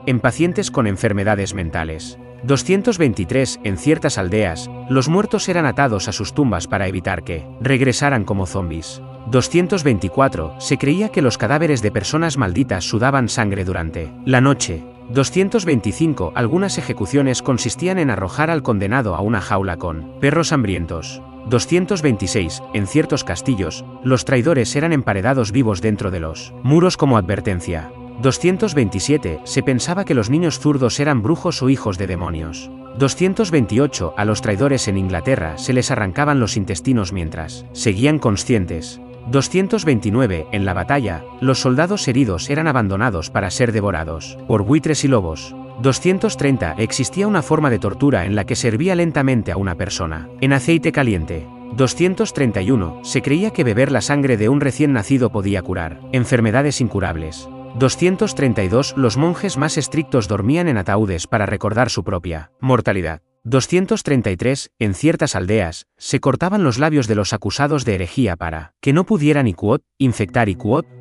en pacientes con enfermedades mentales. 223. En ciertas aldeas, los muertos eran atados a sus tumbas para evitar que regresaran como zombies. 224. Se creía que los cadáveres de personas malditas sudaban sangre durante la noche. 225. Algunas ejecuciones consistían en arrojar al condenado a una jaula con perros hambrientos. 226. En ciertos castillos, los traidores eran emparedados vivos dentro de los muros como advertencia. 227. Se pensaba que los niños zurdos eran brujos o hijos de demonios. 228. A los traidores en Inglaterra se les arrancaban los intestinos mientras seguían conscientes. 229. En la batalla, los soldados heridos eran abandonados para ser devorados por buitres y lobos. 230. Existía una forma de tortura en la que se hervía lentamente a una persona en aceite caliente. 231. Se creía que beber la sangre de un recién nacido podía curar enfermedades incurables. 232. Los monjes más estrictos dormían en ataúdes para recordar su propia mortalidad. 233. En ciertas aldeas, se cortaban los labios de los acusados de herejía para que no pudieran infectar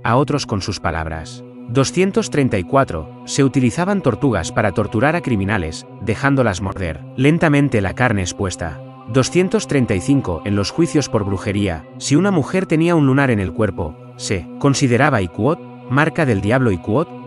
a otros con sus palabras. 234. Se utilizaban tortugas para torturar a criminales, dejándolas morder lentamente la carne expuesta. 235. En los juicios por brujería, si una mujer tenía un lunar en el cuerpo, se consideraba marca del diablo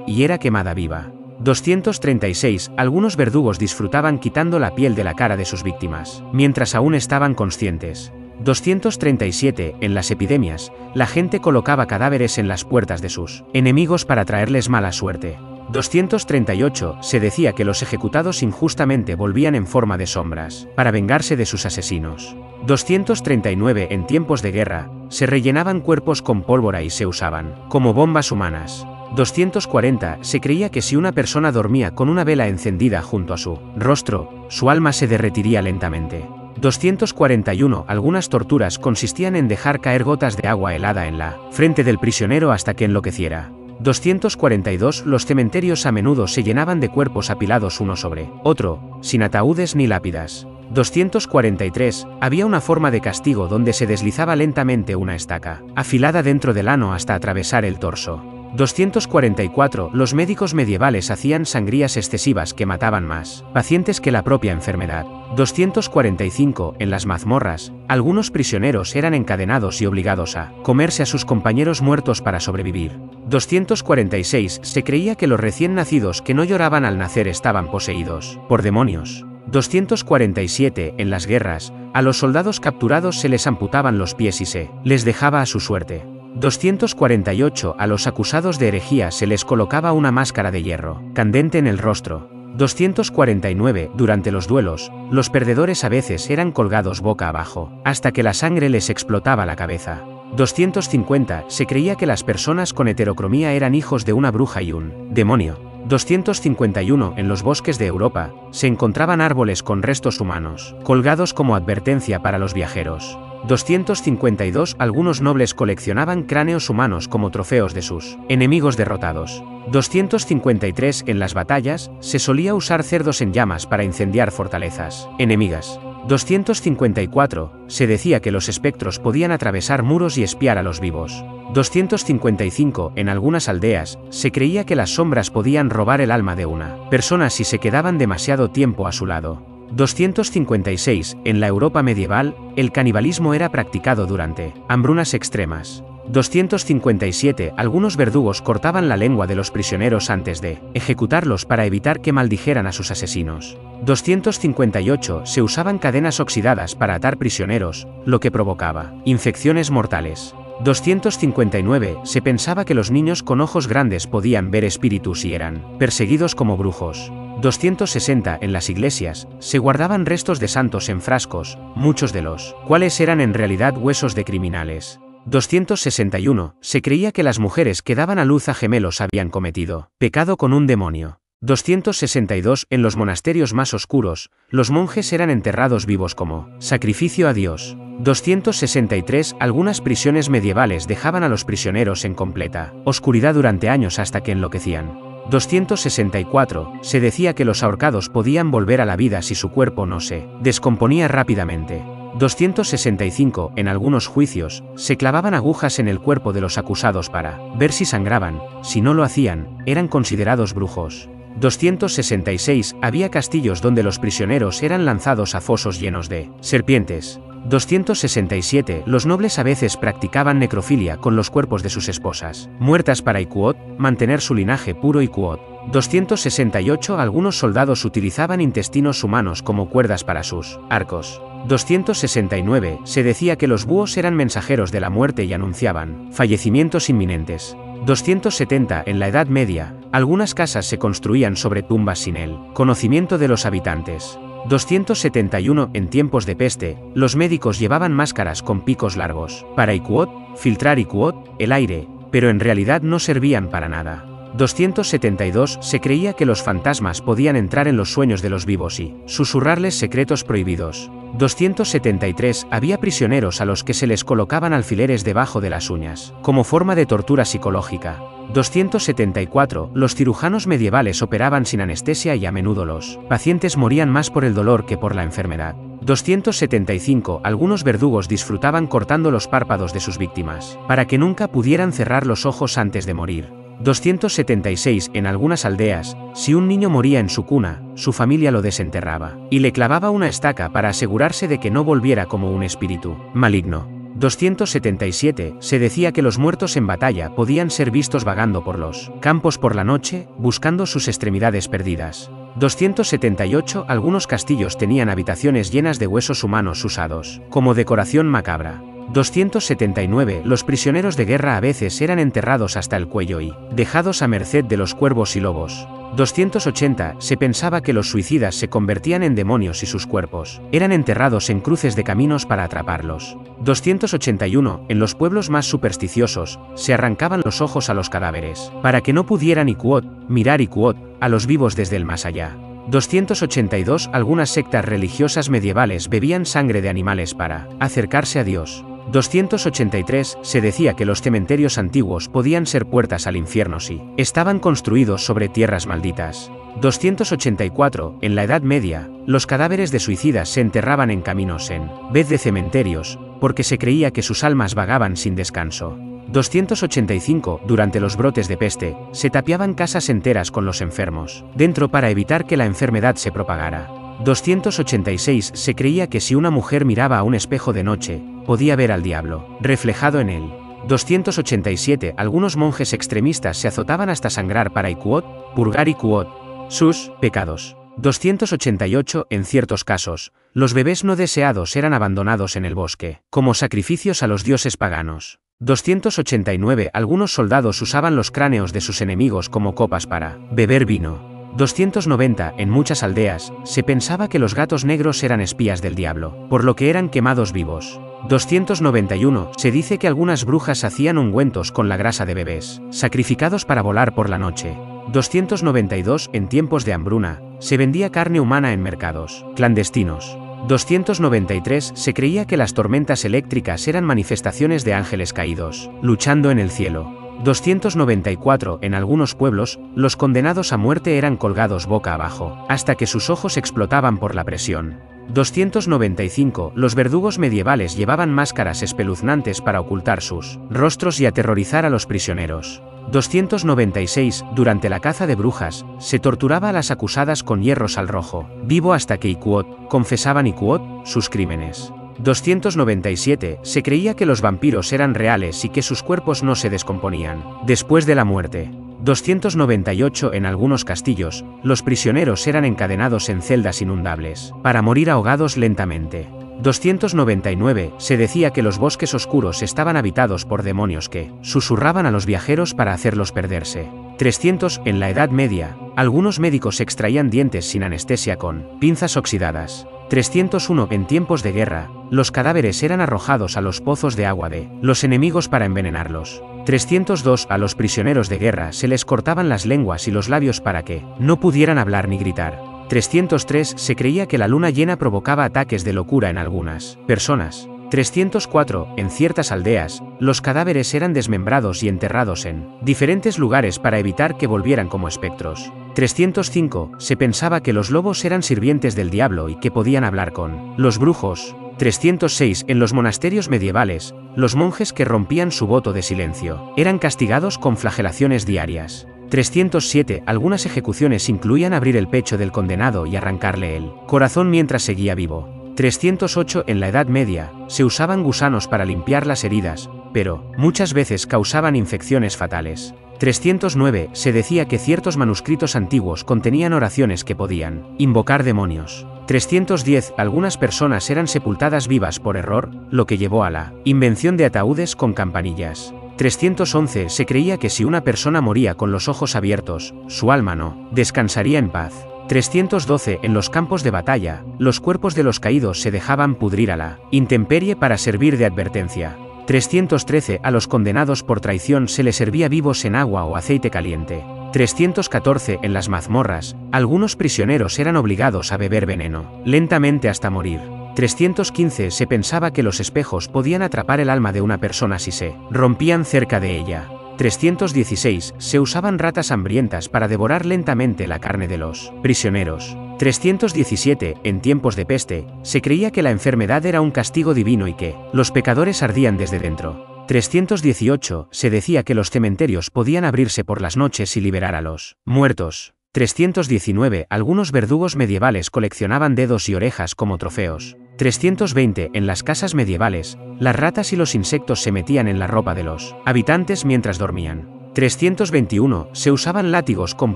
y era quemada viva. 236. Algunos verdugos disfrutaban quitando la piel de la cara de sus víctimas, mientras aún estaban conscientes. 237. En las epidemias, la gente colocaba cadáveres en las puertas de sus enemigos para traerles mala suerte. 238. Se decía que los ejecutados injustamente volvían en forma de sombras, para vengarse de sus asesinos. 239. En tiempos de guerra, se rellenaban cuerpos con pólvora y se usaban como bombas humanas. 240. Se creía que si una persona dormía con una vela encendida junto a su rostro, su alma se derretiría lentamente. 241. Algunas torturas consistían en dejar caer gotas de agua helada en la frente del prisionero hasta que enloqueciera. 242. Los cementerios a menudo se llenaban de cuerpos apilados uno sobre otro, sin ataúdes ni lápidas. 243. Había una forma de castigo donde se deslizaba lentamente una estaca afilada dentro del ano hasta atravesar el torso. 244. Los médicos medievales hacían sangrías excesivas que mataban más pacientes que la propia enfermedad. 245. En las mazmorras, algunos prisioneros eran encadenados y obligados a comerse a sus compañeros muertos para sobrevivir. 246. Se creía que los recién nacidos que no lloraban al nacer estaban poseídos por demonios. 247. En las guerras, a los soldados capturados se les amputaban los pies y se les dejaba a su suerte. 248. A los acusados de herejía se les colocaba una máscara de hierro candente en el rostro. 249. Durante los duelos, los perdedores a veces eran colgados boca abajo, hasta que la sangre les explotaba la cabeza. 250. Se creía que las personas con heterocromía eran hijos de una bruja y un demonio. 251. En los bosques de Europa, se encontraban árboles con restos humanos, colgados como advertencia para los viajeros. 252. Algunos nobles coleccionaban cráneos humanos como trofeos de sus enemigos derrotados. 253. En las batallas, se solía usar cerdos en llamas para incendiar fortalezas enemigas. 254. Se decía que los espectros podían atravesar muros y espiar a los vivos. 255. En algunas aldeas, se creía que las sombras podían robar el alma de una persona si se quedaban demasiado tiempo a su lado. 256. En la Europa medieval, el canibalismo era practicado durante hambrunas extremas. 257. Algunos verdugos cortaban la lengua de los prisioneros antes de ejecutarlos para evitar que maldijeran a sus asesinos. 258. Se usaban cadenas oxidadas para atar prisioneros, lo que provocaba infecciones mortales. 259. Se pensaba que los niños con ojos grandes podían ver espíritus y eran perseguidos como brujos. 260. En las iglesias, se guardaban restos de santos en frascos, muchos de los cuales eran en realidad huesos de criminales. 261. Se creía que las mujeres que daban a luz a gemelos habían cometido pecado con un demonio. 262. En los monasterios más oscuros, los monjes eran enterrados vivos como sacrificio a Dios. 263. Algunas prisiones medievales dejaban a los prisioneros en completa oscuridad durante años hasta que enloquecían. 264. Se decía que los ahorcados podían volver a la vida si su cuerpo no se descomponía rápidamente. 265. En algunos juicios, se clavaban agujas en el cuerpo de los acusados para ver si sangraban. Si no lo hacían, eran considerados brujos. 266. Había castillos donde los prisioneros eran lanzados a fosos llenos de serpientes. 267. Los nobles a veces practicaban necrofilia con los cuerpos de sus esposas muertas para Iquot, mantener su linaje puro Iquot. 268. Algunos soldados utilizaban intestinos humanos como cuerdas para sus arcos. 269. Se decía que los búhos eran mensajeros de la muerte y anunciaban fallecimientos inminentes. 270. En la Edad Media, algunas casas se construían sobre tumbas sin el conocimiento de los habitantes. 271. En tiempos de peste, los médicos llevaban máscaras con picos largos para Iquot, filtrar Iquot, el aire, pero en realidad no servían para nada. 272. Se creía que los fantasmas podían entrar en los sueños de los vivos y susurrarles secretos prohibidos. 273. Había prisioneros a los que se les colocaban alfileres debajo de las uñas, como forma de tortura psicológica. 274. Los cirujanos medievales operaban sin anestesia y a menudo los pacientes morían más por el dolor que por la enfermedad. 275. Algunos verdugos disfrutaban cortando los párpados de sus víctimas, para que nunca pudieran cerrar los ojos antes de morir. 276. En algunas aldeas, si un niño moría en su cuna, su familia lo desenterraba y le clavaba una estaca para asegurarse de que no volviera como un espíritu maligno. 277. Se decía que los muertos en batalla podían ser vistos vagando por los campos por la noche, buscando sus extremidades perdidas. 278. Algunos castillos tenían habitaciones llenas de huesos humanos usados como decoración macabra. 279. Los prisioneros de guerra a veces eran enterrados hasta el cuello y dejados a merced de los cuervos y lobos. 280. Se pensaba que los suicidas se convertían en demonios y sus cuerpos eran enterrados en cruces de caminos para atraparlos. 281. En los pueblos más supersticiosos, se arrancaban los ojos a los cadáveres, para que no pudieran Iquot, mirar Iquot, a los vivos desde el más allá. 282. Algunas sectas religiosas medievales bebían sangre de animales para acercarse a Dios. 283. Se decía que los cementerios antiguos podían ser puertas al infierno si estaban construidos sobre tierras malditas. 284. En la Edad Media, los cadáveres de suicidas se enterraban en caminos en vez de cementerios, porque se creía que sus almas vagaban sin descanso. 285. Durante los brotes de peste, se tapiaban casas enteras con los enfermos dentro para evitar que la enfermedad se propagara. 286. Se creía que si una mujer miraba a un espejo de noche, podía ver al diablo reflejado en él. 287. Algunos monjes extremistas se azotaban hasta sangrar para Iquot, purgar Iquot, sus pecados. 288. En ciertos casos, los bebés no deseados eran abandonados en el bosque, como sacrificios a los dioses paganos. 289. Algunos soldados usaban los cráneos de sus enemigos como copas para beber vino. 290. En muchas aldeas, se pensaba que los gatos negros eran espías del diablo, por lo que eran quemados vivos. 291. Se dice que algunas brujas hacían ungüentos con la grasa de bebés, sacrificados para volar por la noche. 292. En tiempos de hambruna, se vendía carne humana en mercados clandestinos. 293. Se creía que las tormentas eléctricas eran manifestaciones de ángeles caídos, luchando en el cielo. 294. En algunos pueblos, los condenados a muerte eran colgados boca abajo, hasta que sus ojos explotaban por la presión. 295. Los verdugos medievales llevaban máscaras espeluznantes para ocultar sus rostros y aterrorizar a los prisioneros. 296. Durante la caza de brujas, se torturaba a las acusadas con hierros al rojo vivo hasta que Iquot confesaban Iquot sus crímenes. 297. Se creía que los vampiros eran reales y que sus cuerpos no se descomponían después de la muerte. 298. En algunos castillos, los prisioneros eran encadenados en celdas inundables, para morir ahogados lentamente. 299. Se decía que los bosques oscuros estaban habitados por demonios que susurraban a los viajeros para hacerlos perderse. 300. En la Edad Media, algunos médicos extraían dientes sin anestesia con pinzas oxidadas. 301. En tiempos de guerra, los cadáveres eran arrojados a los pozos de agua de los enemigos para envenenarlos. 302. A los prisioneros de guerra se les cortaban las lenguas y los labios para que no pudieran hablar ni gritar. 303. Se creía que la luna llena provocaba ataques de locura en algunas personas. 304. En ciertas aldeas, los cadáveres eran desmembrados y enterrados en diferentes lugares para evitar que volvieran como espectros. 305. Se pensaba que los lobos eran sirvientes del diablo y que podían hablar con los brujos. 306. En los monasterios medievales, los monjes que rompían su voto de silencio eran castigados con flagelaciones diarias. 307. Algunas ejecuciones incluían abrir el pecho del condenado y arrancarle el corazón mientras seguía vivo. 308. En la Edad Media, se usaban gusanos para limpiar las heridas, pero muchas veces causaban infecciones fatales. 309. Se decía que ciertos manuscritos antiguos contenían oraciones que podían invocar demonios. 310. Algunas personas eran sepultadas vivas por error, lo que llevó a la invención de ataúdes con campanillas. 311. Se creía que si una persona moría con los ojos abiertos, su alma no descansaría en paz. 312. En los campos de batalla, los cuerpos de los caídos se dejaban pudrir a la intemperie para servir de advertencia. 313. A los condenados por traición se les servía vivos en agua o aceite caliente. 314. En las mazmorras, algunos prisioneros eran obligados a beber veneno, lentamente hasta morir. 315. Se pensaba que los espejos podían atrapar el alma de una persona si se rompían cerca de ella. 316. Se usaban ratas hambrientas para devorar lentamente la carne de los prisioneros. 317. En tiempos de peste, se creía que la enfermedad era un castigo divino y que los pecadores ardían desde dentro. 318. Se decía que los cementerios podían abrirse por las noches y liberar a los muertos. 319. Algunos verdugos medievales coleccionaban dedos y orejas como trofeos. 320. En las casas medievales, las ratas y los insectos se metían en la ropa de los habitantes mientras dormían. 321. Se usaban látigos con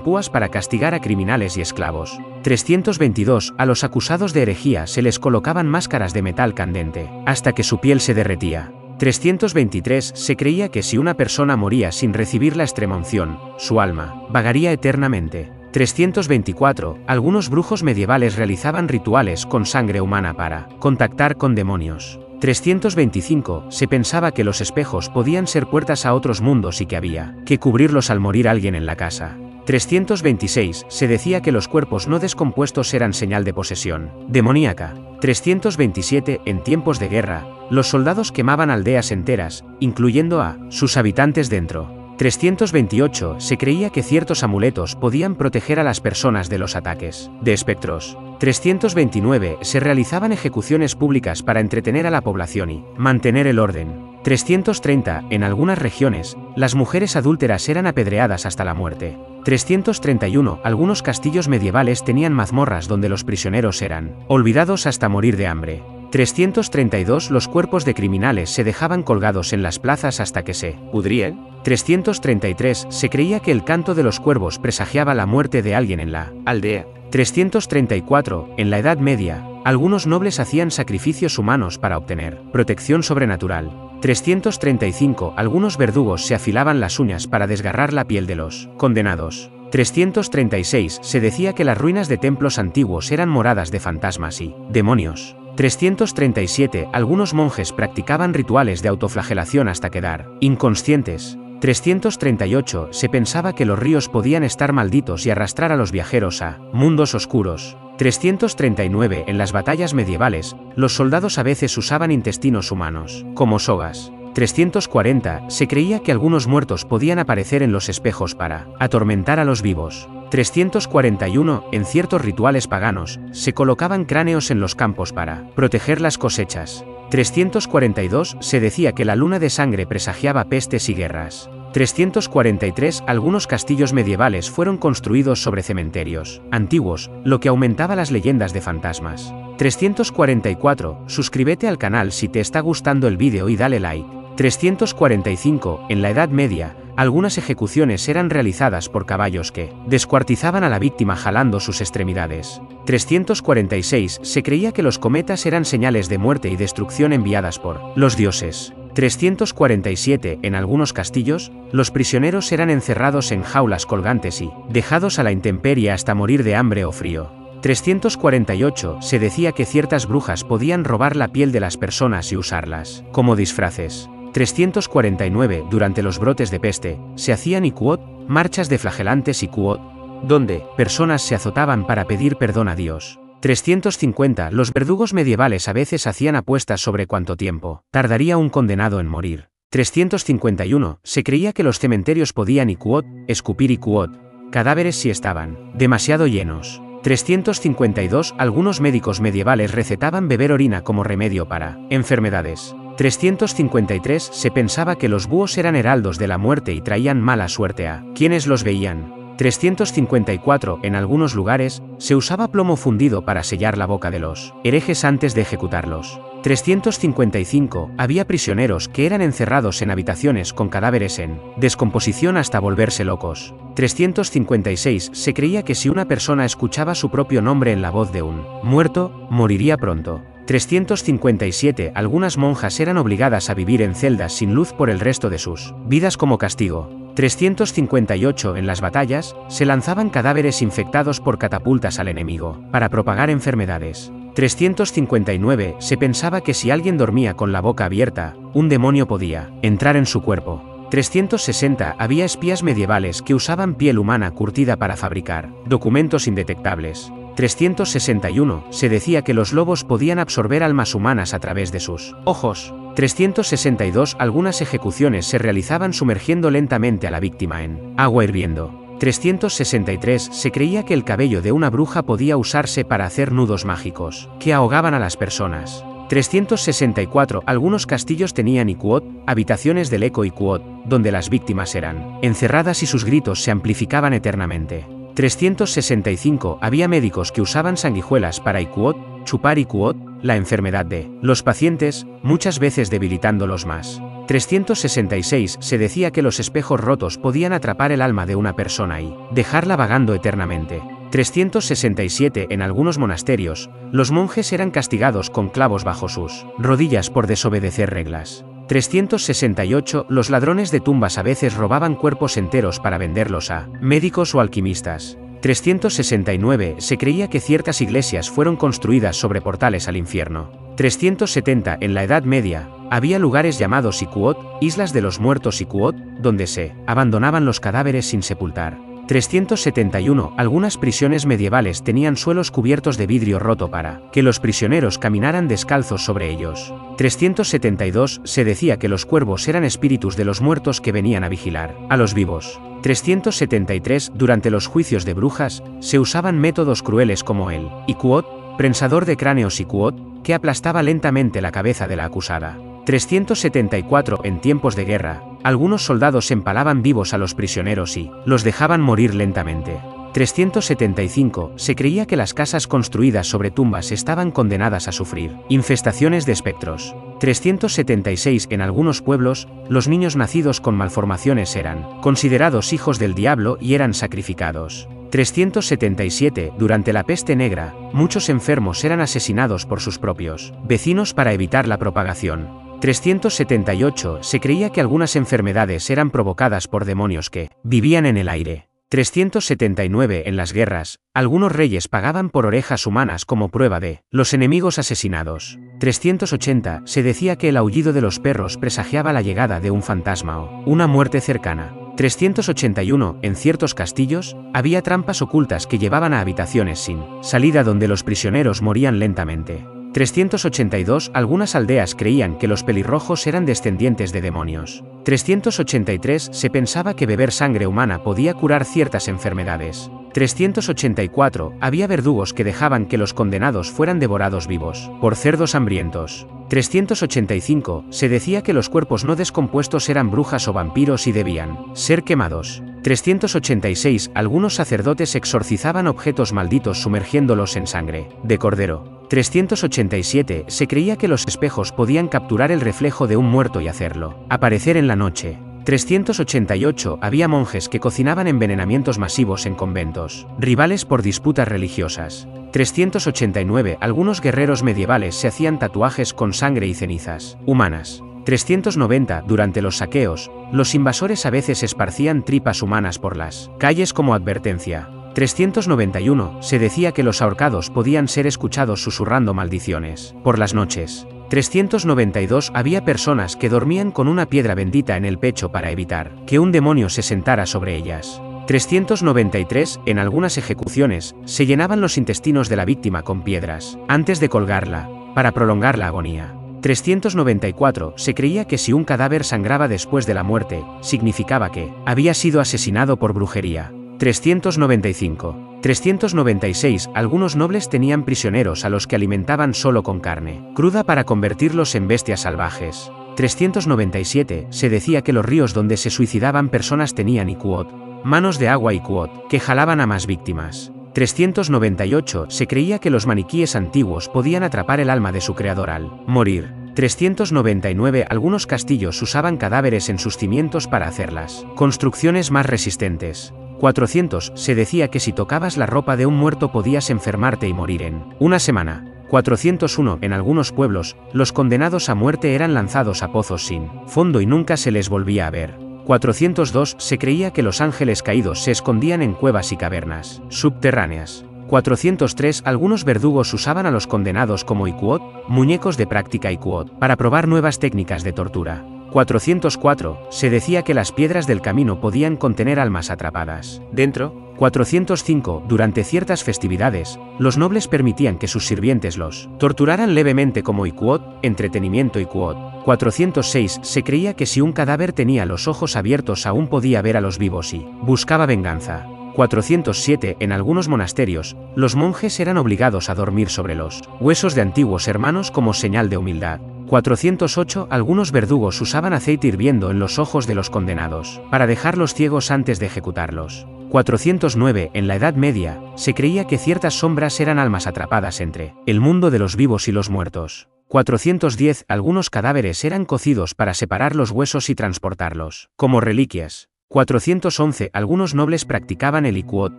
púas para castigar a criminales y esclavos. 322. A los acusados de herejía se les colocaban máscaras de metal candente, hasta que su piel se derretía. 323. Se creía que si una persona moría sin recibir la extremaunción, su alma vagaría eternamente. 324. Algunos brujos medievales realizaban rituales con sangre humana para contactar con demonios. 325. Se pensaba que los espejos podían ser puertas a otros mundos y que había que cubrirlos al morir alguien en la casa. 326. Se decía que los cuerpos no descompuestos eran señal de posesión demoníaca. 327. En tiempos de guerra, los soldados quemaban aldeas enteras, incluyendo a sus habitantes dentro. 328. Se creía que ciertos amuletos podían proteger a las personas de los ataques de espectros. 329. Se realizaban ejecuciones públicas para entretener a la población y mantener el orden. 330. En algunas regiones, las mujeres adúlteras eran apedreadas hasta la muerte. 331. Algunos castillos medievales tenían mazmorras donde los prisioneros eran olvidados hasta morir de hambre. 332. Los cuerpos de criminales se dejaban colgados en las plazas hasta que se pudrían. 333. Se creía que el canto de los cuervos presagiaba la muerte de alguien en la aldea. 334. En la Edad Media, algunos nobles hacían sacrificios humanos para obtener protección sobrenatural. 335. Algunos verdugos se afilaban las uñas para desgarrar la piel de los condenados. 336. Se decía que las ruinas de templos antiguos eran moradas de fantasmas y demonios. 337. Algunos monjes practicaban rituales de autoflagelación hasta quedar inconscientes. 338. Se pensaba que los ríos podían estar malditos y arrastrar a los viajeros a mundos oscuros. 339. En las batallas medievales, los soldados a veces usaban intestinos humanos, como sogas. 340. Se creía que algunos muertos podían aparecer en los espejos para atormentar a los vivos. 341. En ciertos rituales paganos, se colocaban cráneos en los campos para proteger las cosechas. 342. Se decía que la luna de sangre presagiaba pestes y guerras. 343. Algunos castillos medievales fueron construidos sobre cementerios antiguos, lo que aumentaba las leyendas de fantasmas. 344. Suscríbete al canal si te está gustando el vídeo y dale like. 345. En la Edad Media, algunas ejecuciones eran realizadas por caballos que descuartizaban a la víctima jalando sus extremidades. 346. Se creía que los cometas eran señales de muerte y destrucción enviadas por los dioses. 347. En algunos castillos, los prisioneros eran encerrados en jaulas colgantes y dejados a la intemperie hasta morir de hambre o frío. 348. Se decía que ciertas brujas podían robar la piel de las personas y usarlas como disfraces. 349. Durante los brotes de peste, se hacían iquot, marchas de flagelantes iquot, donde personas se azotaban para pedir perdón a Dios. 350. Los verdugos medievales a veces hacían apuestas sobre cuánto tiempo tardaría un condenado en morir. 351. Se creía que los cementerios podían iquot, escupir iquot, cadáveres si estaban demasiado llenos. 352. Algunos médicos medievales recetaban beber orina como remedio para enfermedades. 353. Se pensaba que los búhos eran heraldos de la muerte y traían mala suerte a quienes los veían. 354. En algunos lugares, se usaba plomo fundido para sellar la boca de los herejes antes de ejecutarlos. 355. Había prisioneros que eran encerrados en habitaciones con cadáveres en descomposición hasta volverse locos. 356. Se creía que si una persona escuchaba su propio nombre en la voz de un muerto, moriría pronto. 357. Algunas monjas eran obligadas a vivir en celdas sin luz por el resto de sus vidas como castigo. 358. En las batallas, se lanzaban cadáveres infectados por catapultas al enemigo, para propagar enfermedades. 359. Se pensaba que si alguien dormía con la boca abierta, un demonio podía entrar en su cuerpo. 360. Había espías medievales que usaban piel humana curtida para fabricar documentos indetectables. 361. Se decía que los lobos podían absorber almas humanas a través de sus ojos. 362. Algunas ejecuciones se realizaban sumergiendo lentamente a la víctima en agua hirviendo. 363. Se creía que el cabello de una bruja podía usarse para hacer nudos mágicos, que ahogaban a las personas. 364. Algunos castillos tenían iquot, habitaciones del eco iquot, donde las víctimas eran encerradas y sus gritos se amplificaban eternamente. 365. Había médicos que usaban sanguijuelas para iquot, chupar iquot, la enfermedad de los pacientes, muchas veces debilitándolos más. 366. Se decía que los espejos rotos podían atrapar el alma de una persona y dejarla vagando eternamente. 367. En algunos monasterios, los monjes eran castigados con clavos bajo sus rodillas por desobedecer reglas. 368. Los ladrones de tumbas a veces robaban cuerpos enteros para venderlos a médicos o alquimistas. 369. Se creía que ciertas iglesias fueron construidas sobre portales al infierno. 370. En la Edad Media, había lugares llamados iquot, islas de los muertos iquot, donde se abandonaban los cadáveres sin sepultar. 371. Algunas prisiones medievales tenían suelos cubiertos de vidrio roto para que los prisioneros caminaran descalzos sobre ellos. 372. Se decía que los cuervos eran espíritus de los muertos que venían a vigilar a los vivos. 373. Durante los juicios de brujas, se usaban métodos crueles como el iquot, prensador de cráneos iquot, que aplastaba lentamente la cabeza de la acusada. 374. En tiempos de guerra, algunos soldados empalaban vivos a los prisioneros y los dejaban morir lentamente. 375. Se creía que las casas construidas sobre tumbas estaban condenadas a sufrir infestaciones de espectros. 376. En algunos pueblos, los niños nacidos con malformaciones eran considerados hijos del diablo y eran sacrificados. 377. Durante la peste negra, muchos enfermos eran asesinados por sus propios vecinos para evitar la propagación. 378. Se creía que algunas enfermedades eran provocadas por demonios que vivían en el aire. 379. En las guerras, algunos reyes pagaban por orejas humanas como prueba de los enemigos asesinados. 380. Se decía que el aullido de los perros presagiaba la llegada de un fantasma o una muerte cercana. 381. En ciertos castillos, había trampas ocultas que llevaban a habitaciones sin salida donde los prisioneros morían lentamente. 382. Algunas aldeas creían que los pelirrojos eran descendientes de demonios. 383. Se pensaba que beber sangre humana podía curar ciertas enfermedades. 384. Había verdugos que dejaban que los condenados fueran devorados vivos por cerdos hambrientos. 385. Se decía que los cuerpos no descompuestos eran brujas o vampiros y debían ser quemados. 386. Algunos sacerdotes exorcizaban objetos malditos sumergiéndolos en sangre de cordero. 387. Se creía que los espejos podían capturar el reflejo de un muerto y hacerlo aparecer en la noche. 388. Había monjes que cocinaban envenenamientos masivos en conventos rivales por disputas religiosas. 389. Algunos guerreros medievales se hacían tatuajes con sangre y cenizas humanas. 390. Durante los saqueos, los invasores a veces esparcían tripas humanas por las calles como advertencia. 391. Se decía que los ahorcados podían ser escuchados susurrando maldiciones por las noches. 392. Había personas que dormían con una piedra bendita en el pecho para evitar que un demonio se sentara sobre ellas. 393. En algunas ejecuciones, se llenaban los intestinos de la víctima con piedras antes de colgarla, para prolongar la agonía. 394. Se creía que si un cadáver sangraba después de la muerte, significaba que había sido asesinado por brujería. 395. 396. Algunos nobles tenían prisioneros a los que alimentaban solo con carne cruda para convertirlos en bestias salvajes. 397. Se decía que los ríos donde se suicidaban personas tenían Iquot, manos de agua Iquot, que jalaban a más víctimas. 398. Se creía que los maniquíes antiguos podían atrapar el alma de su creador al morir. 399. Algunos castillos usaban cadáveres en sus cimientos para hacerlas construcciones más resistentes. 400. Se decía que si tocabas la ropa de un muerto podías enfermarte y morir en una semana. 401. En algunos pueblos, los condenados a muerte eran lanzados a pozos sin fondo y nunca se les volvía a ver. 402. Se creía que los ángeles caídos se escondían en cuevas y cavernas subterráneas. 403. Algunos verdugos usaban a los condenados como Iquot, muñecos de práctica Iquot, para probar nuevas técnicas de tortura. 404. Se decía que las piedras del camino podían contener almas atrapadas dentro. 405. Durante ciertas festividades, los nobles permitían que sus sirvientes los torturaran levemente como Iquot, entretenimiento Iquot. 406. Se creía que si un cadáver tenía los ojos abiertos aún podía ver a los vivos y buscaba venganza. 407. En algunos monasterios, los monjes eran obligados a dormir sobre los huesos de antiguos hermanos como señal de humildad. 408. Algunos verdugos usaban aceite hirviendo en los ojos de los condenados, para dejarlos ciegos antes de ejecutarlos. 409. En la Edad Media, se creía que ciertas sombras eran almas atrapadas entre el mundo de los vivos y los muertos. 410. Algunos cadáveres eran cocidos para separar los huesos y transportarlos como reliquias. 411. Algunos nobles practicaban el Iquot,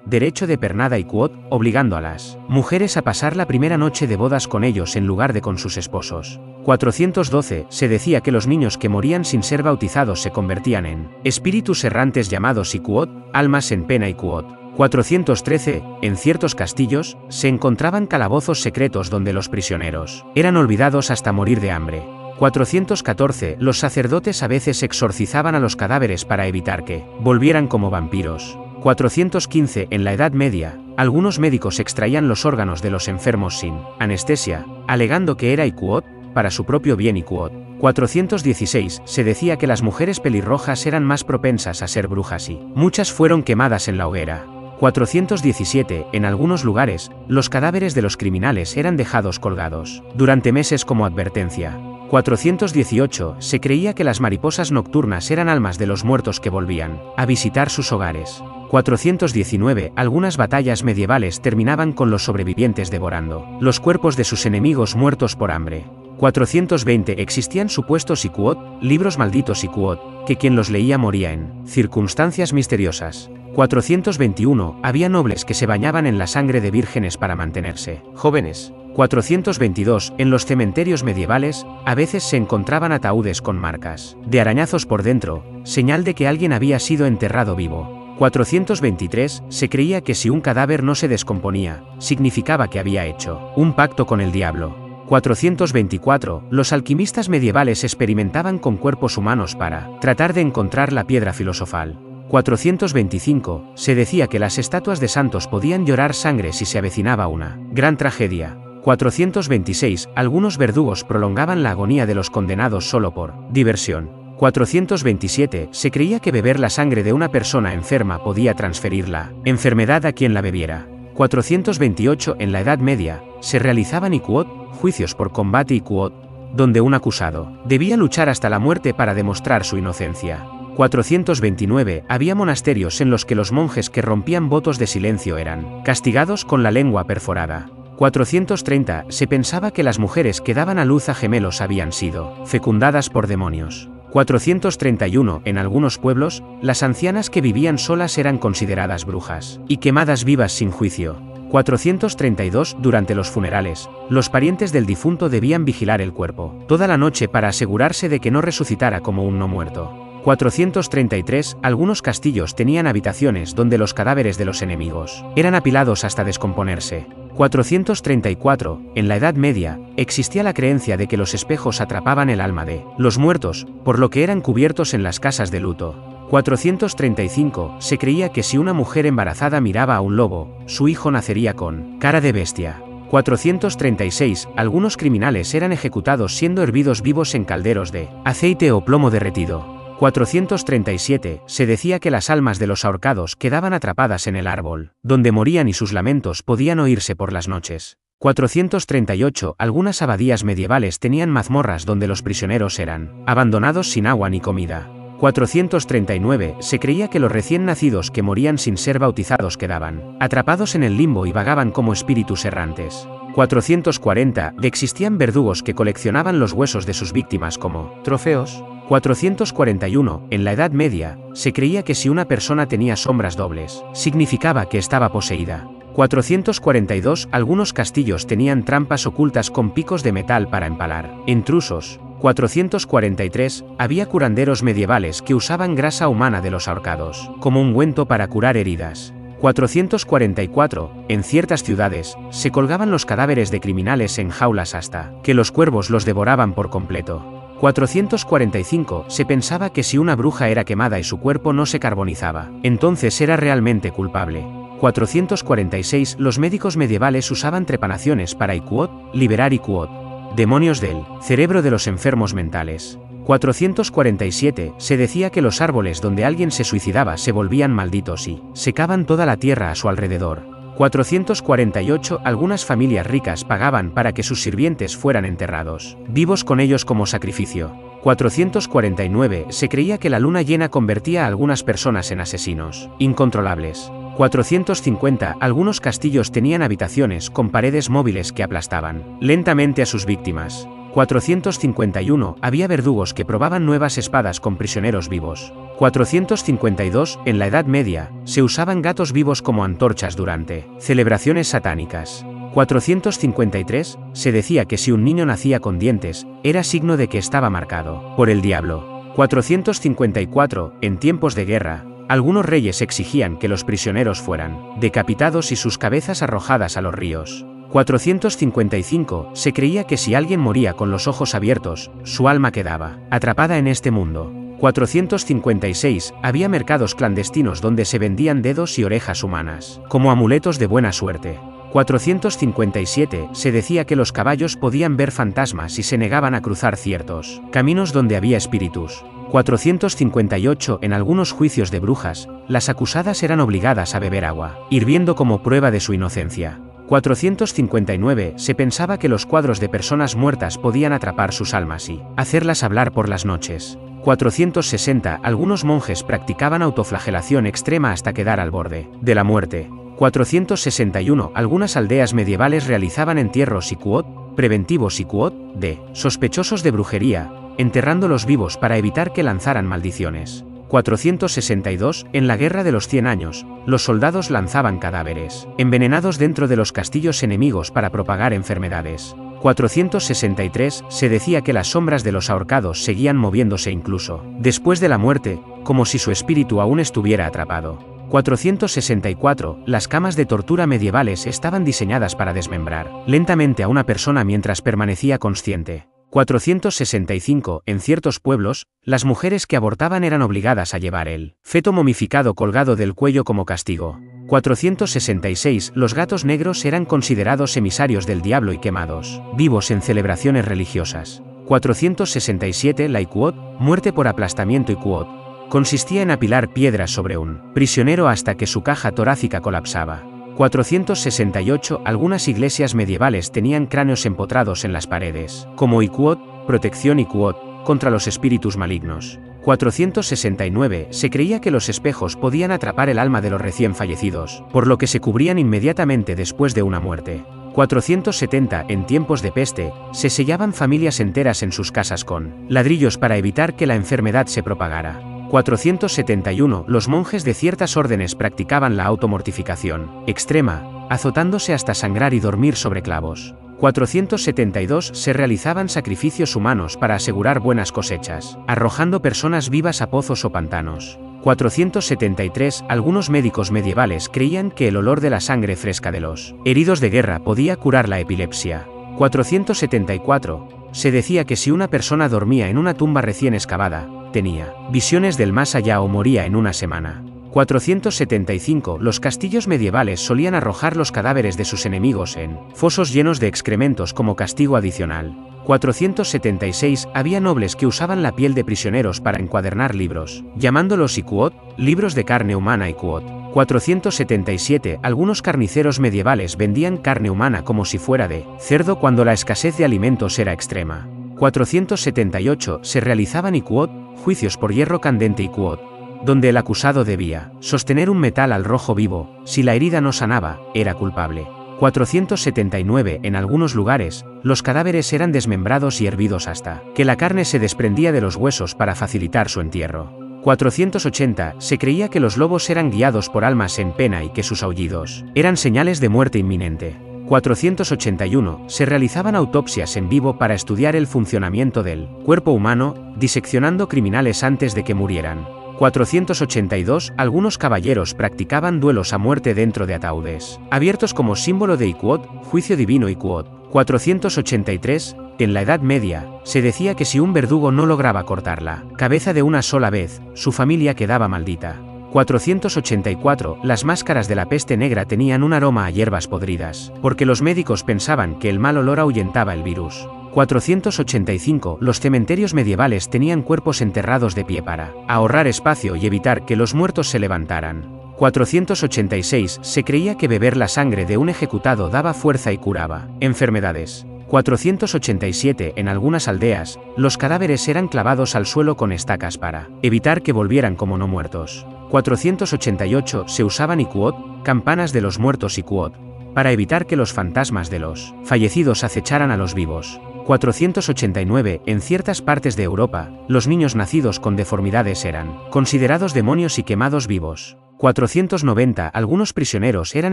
derecho de pernada Iquot, obligando a las mujeres a pasar la primera noche de bodas con ellos en lugar de con sus esposos. 412. Se decía que los niños que morían sin ser bautizados se convertían en espíritus errantes llamados Iquot, almas en pena Iquot. 413. En ciertos castillos, se encontraban calabozos secretos donde los prisioneros eran olvidados hasta morir de hambre. 414. Los sacerdotes a veces exorcizaban a los cadáveres para evitar que volvieran como vampiros. 415. En la Edad Media, algunos médicos extraían los órganos de los enfermos sin anestesia, alegando que era Iquot, para su propio bien Iquot. 416. Se decía que las mujeres pelirrojas eran más propensas a ser brujas y muchas fueron quemadas en la hoguera. 417. En algunos lugares, los cadáveres de los criminales eran dejados colgados durante meses como advertencia. 418. Se creía que las mariposas nocturnas eran almas de los muertos que volvían a visitar sus hogares. 419. Algunas batallas medievales terminaban con los sobrevivientes devorando los cuerpos de sus enemigos muertos por hambre. 420. Existían supuestos Iquot, libros malditos Iquot, que quien los leía moría en circunstancias misteriosas. 421. Había nobles que se bañaban en la sangre de vírgenes para mantenerse jóvenes. 422. En los cementerios medievales, a veces se encontraban ataúdes con marcas de arañazos por dentro, señal de que alguien había sido enterrado vivo. 423. Se creía que si un cadáver no se descomponía, significaba que había hecho un pacto con el diablo. 424. Los alquimistas medievales experimentaban con cuerpos humanos para tratar de encontrar la piedra filosofal. 425. Se decía que las estatuas de santos podían llorar sangre si se avecinaba una gran tragedia. 426. Algunos verdugos prolongaban la agonía de los condenados solo por diversión. 427. Se creía que beber la sangre de una persona enferma podía transferir la enfermedad a quien la bebiera. 428. En la Edad Media, se realizaban Iquot, juicios por combate Iquot, donde un acusado debía luchar hasta la muerte para demostrar su inocencia. 429. Había monasterios en los que los monjes que rompían votos de silencio eran castigados con la lengua perforada. 430. Se pensaba que las mujeres que daban a luz a gemelos habían sido fecundadas por demonios. 431. En algunos pueblos, las ancianas que vivían solas eran consideradas brujas y quemadas vivas sin juicio. 432. Durante los funerales, los parientes del difunto debían vigilar el cuerpo toda la noche para asegurarse de que no resucitara como un no muerto. 433. Algunos castillos tenían habitaciones donde los cadáveres de los enemigos eran apilados hasta descomponerse. 434. En la Edad Media, existía la creencia de que los espejos atrapaban el alma de los muertos, por lo que eran cubiertos en las casas de luto. 435. Se creía que si una mujer embarazada miraba a un lobo, su hijo nacería con cara de bestia. 436. Algunos criminales eran ejecutados siendo hervidos vivos en calderos de aceite o plomo derretido. 437, se decía que las almas de los ahorcados quedaban atrapadas en el árbol, donde morían y sus lamentos podían oírse por las noches. 438, algunas abadías medievales tenían mazmorras donde los prisioneros eran abandonados sin agua ni comida. 439, se creía que los recién nacidos que morían sin ser bautizados quedaban atrapados en el limbo y vagaban como espíritus errantes. 440, existían verdugos que coleccionaban los huesos de sus víctimas como trofeos. 441, en la Edad Media, se creía que si una persona tenía sombras dobles, significaba que estaba poseída. 442, algunos castillos tenían trampas ocultas con picos de metal para empalar intrusos. 443, había curanderos medievales que usaban grasa humana de los ahorcados como ungüento para curar heridas. 444, en ciertas ciudades, se colgaban los cadáveres de criminales en jaulas hasta que los cuervos los devoraban por completo. 445, se pensaba que si una bruja era quemada y su cuerpo no se carbonizaba, entonces era realmente culpable. 446, los médicos medievales usaban trepanaciones para Iquot, liberar Iquot, demonios del cerebro de los enfermos mentales. 447, se decía que los árboles donde alguien se suicidaba se volvían malditos y secaban toda la tierra a su alrededor. 448, algunas familias ricas pagaban para que sus sirvientes fueran enterrados vivos con ellos como sacrificio. 449, se creía que la luna llena convertía a algunas personas en asesinos incontrolables. 450, algunos castillos tenían habitaciones con paredes móviles que aplastaban lentamente a sus víctimas. 451, había verdugos que probaban nuevas espadas con prisioneros vivos. 452, en la Edad Media, se usaban gatos vivos como antorchas durante celebraciones satánicas. 453, se decía que si un niño nacía con dientes, era signo de que estaba marcado por el diablo. 454, en tiempos de guerra, algunos reyes exigían que los prisioneros fueran decapitados y sus cabezas arrojadas a los ríos. 455, se creía que si alguien moría con los ojos abiertos, su alma quedaba atrapada en este mundo. 456, había mercados clandestinos donde se vendían dedos y orejas humanas, como amuletos de buena suerte. 457, se decía que los caballos podían ver fantasmas y se negaban a cruzar ciertos caminos donde había espíritus. 458, en algunos juicios de brujas, las acusadas eran obligadas a beber agua hirviendo como prueba de su inocencia. 459, se pensaba que los cuadros de personas muertas podían atrapar sus almas y hacerlas hablar por las noches. 460, algunos monjes practicaban autoflagelación extrema hasta quedar al borde de la muerte. 461, algunas aldeas medievales realizaban entierros Iquot, preventivos Iquot, de sospechosos de brujería, enterrándolos vivos para evitar que lanzaran maldiciones. 462, en la Guerra de los 100 años, los soldados lanzaban cadáveres envenenados dentro de los castillos enemigos para propagar enfermedades. 463, se decía que las sombras de los ahorcados seguían moviéndose incluso después de la muerte, como si su espíritu aún estuviera atrapado. 464, las camas de tortura medievales estaban diseñadas para desmembrar lentamente a una persona mientras permanecía consciente. 465, en ciertos pueblos, las mujeres que abortaban eran obligadas a llevar el feto momificado colgado del cuello como castigo. 466, los gatos negros eran considerados emisarios del diablo y quemados vivos en celebraciones religiosas. 467, la Iquot, muerte por aplastamiento Iquot, consistía en apilar piedras sobre un prisionero hasta que su caja torácica colapsaba. 468, algunas iglesias medievales tenían cráneos empotrados en las paredes, como Iquot, protección Iquot, contra los espíritus malignos. 469, se creía que los espejos podían atrapar el alma de los recién fallecidos, por lo que se cubrían inmediatamente después de una muerte. 470, en tiempos de peste, se sellaban familias enteras en sus casas con ladrillos para evitar que la enfermedad se propagara. 471, los monjes de ciertas órdenes practicaban la automortificación extrema, azotándose hasta sangrar y dormir sobre clavos. 472, se realizaban sacrificios humanos para asegurar buenas cosechas, arrojando personas vivas a pozos o pantanos. 473, algunos médicos medievales creían que el olor de la sangre fresca de los heridos de guerra podía curar la epilepsia. 474, se decía que si una persona dormía en una tumba recién excavada, tenía visiones del más allá o moría en una semana. 475. Los castillos medievales solían arrojar los cadáveres de sus enemigos en fosos llenos de excrementos como castigo adicional. 476. Había nobles que usaban la piel de prisioneros para encuadernar libros, llamándolos iquot, libros de carne humana iquot. 477. Algunos carniceros medievales vendían carne humana como si fuera de cerdo cuando la escasez de alimentos era extrema. 478. Se realizaban iquot, juicios por hierro candente iquot, donde el acusado debía sostener un metal al rojo vivo. Si la herida no sanaba, era culpable. 479. En algunos lugares, los cadáveres eran desmembrados y hervidos hasta que la carne se desprendía de los huesos para facilitar su entierro. 480. Se creía que los lobos eran guiados por almas en pena y que sus aullidos eran señales de muerte inminente. 481. Se realizaban autopsias en vivo para estudiar el funcionamiento del cuerpo humano, diseccionando criminales antes de que murieran. 482. Algunos caballeros practicaban duelos a muerte dentro de ataúdes abiertos como símbolo de iquot, juicio divino iquot. 483. En la Edad Media, se decía que si un verdugo no lograba cortar la cabeza de una sola vez, su familia quedaba maldita. 484. Las máscaras de la peste negra tenían un aroma a hierbas podridas, porque los médicos pensaban que el mal olor ahuyentaba el virus. 485. Los cementerios medievales tenían cuerpos enterrados de pie para ahorrar espacio y evitar que los muertos se levantaran. 486. Se creía que beber la sangre de un ejecutado daba fuerza y curaba enfermedades. 487. En algunas aldeas, los cadáveres eran clavados al suelo con estacas para evitar que volvieran como no muertos. 488. Se usaban iquot, campanas de los muertos iquot, para evitar que los fantasmas de los fallecidos acecharan a los vivos. 489. En ciertas partes de Europa, los niños nacidos con deformidades eran considerados demonios y quemados vivos. 490. Algunos prisioneros eran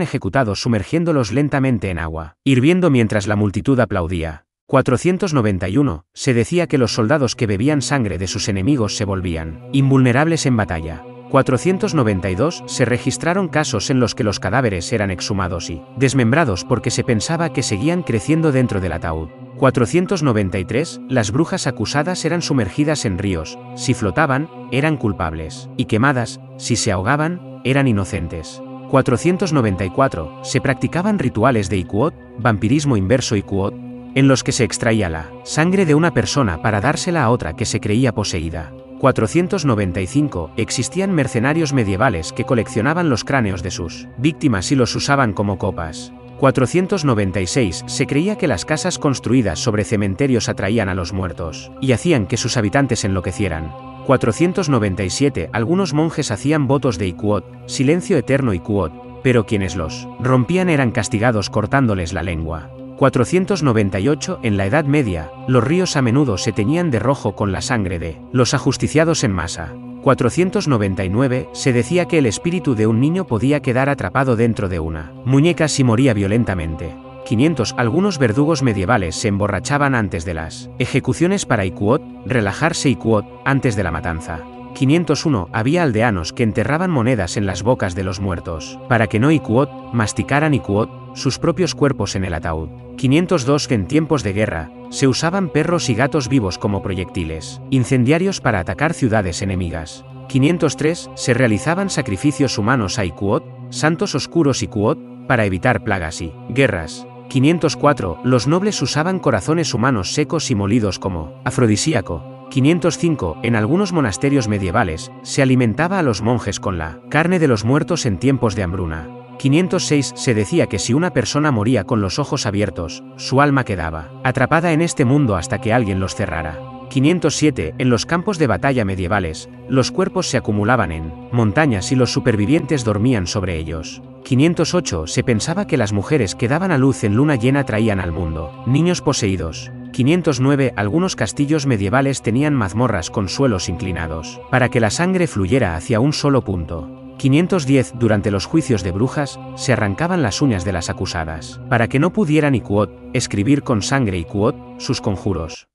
ejecutados sumergiéndolos lentamente en agua hirviendo mientras la multitud aplaudía. 491. Se decía que los soldados que bebían sangre de sus enemigos se volvían invulnerables en batalla. 492. Se registraron casos en los que los cadáveres eran exhumados y desmembrados porque se pensaba que seguían creciendo dentro del ataúd. 493. Las brujas acusadas eran sumergidas en ríos, si flotaban, eran culpables, y quemadas, si se ahogaban, eran inocentes. 494. Se practicaban rituales de iquot, vampirismo inverso iquot, en los que se extraía la sangre de una persona para dársela a otra que se creía poseída. 495. Existían mercenarios medievales que coleccionaban los cráneos de sus víctimas y los usaban como copas. 496. Se creía que las casas construidas sobre cementerios atraían a los muertos y hacían que sus habitantes enloquecieran. 497. Algunos monjes hacían votos de iquot, silencio eterno iquot, pero quienes los rompían eran castigados cortándoles la lengua. 498. En la Edad Media, los ríos a menudo se teñían de rojo con la sangre de los ajusticiados en masa. 499. Se decía que el espíritu de un niño podía quedar atrapado dentro de una muñeca si moría violentamente. 500. Algunos verdugos medievales se emborrachaban antes de las ejecuciones para iquot, relajarse iquot, antes de la matanza. 501. Había aldeanos que enterraban monedas en las bocas de los muertos, para que no iquot, masticaran iquot, sus propios cuerpos en el ataúd. 502. Que en tiempos de guerra, se usaban perros y gatos vivos como proyectiles incendiarios para atacar ciudades enemigas. 503. Se realizaban sacrificios humanos a iquot, santos oscuros iquot, para evitar plagas y guerras. 504. Los nobles usaban corazones humanos secos y molidos como afrodisíaco. 505. En algunos monasterios medievales, se alimentaba a los monjes con la carne de los muertos en tiempos de hambruna. 506. Se decía que si una persona moría con los ojos abiertos, su alma quedaba atrapada en este mundo hasta que alguien los cerrara. 507. En los campos de batalla medievales, los cuerpos se acumulaban en montañas y los supervivientes dormían sobre ellos. 508. Se pensaba que las mujeres que daban a luz en luna llena traían al mundo niños poseídos. 509. Algunos castillos medievales tenían mazmorras con suelos inclinados, para que la sangre fluyera hacia un solo punto. 510. Durante los juicios de brujas, se arrancaban las uñas de las acusadas, para que no pudieran iquot, escribir con sangre iquot, sus conjuros.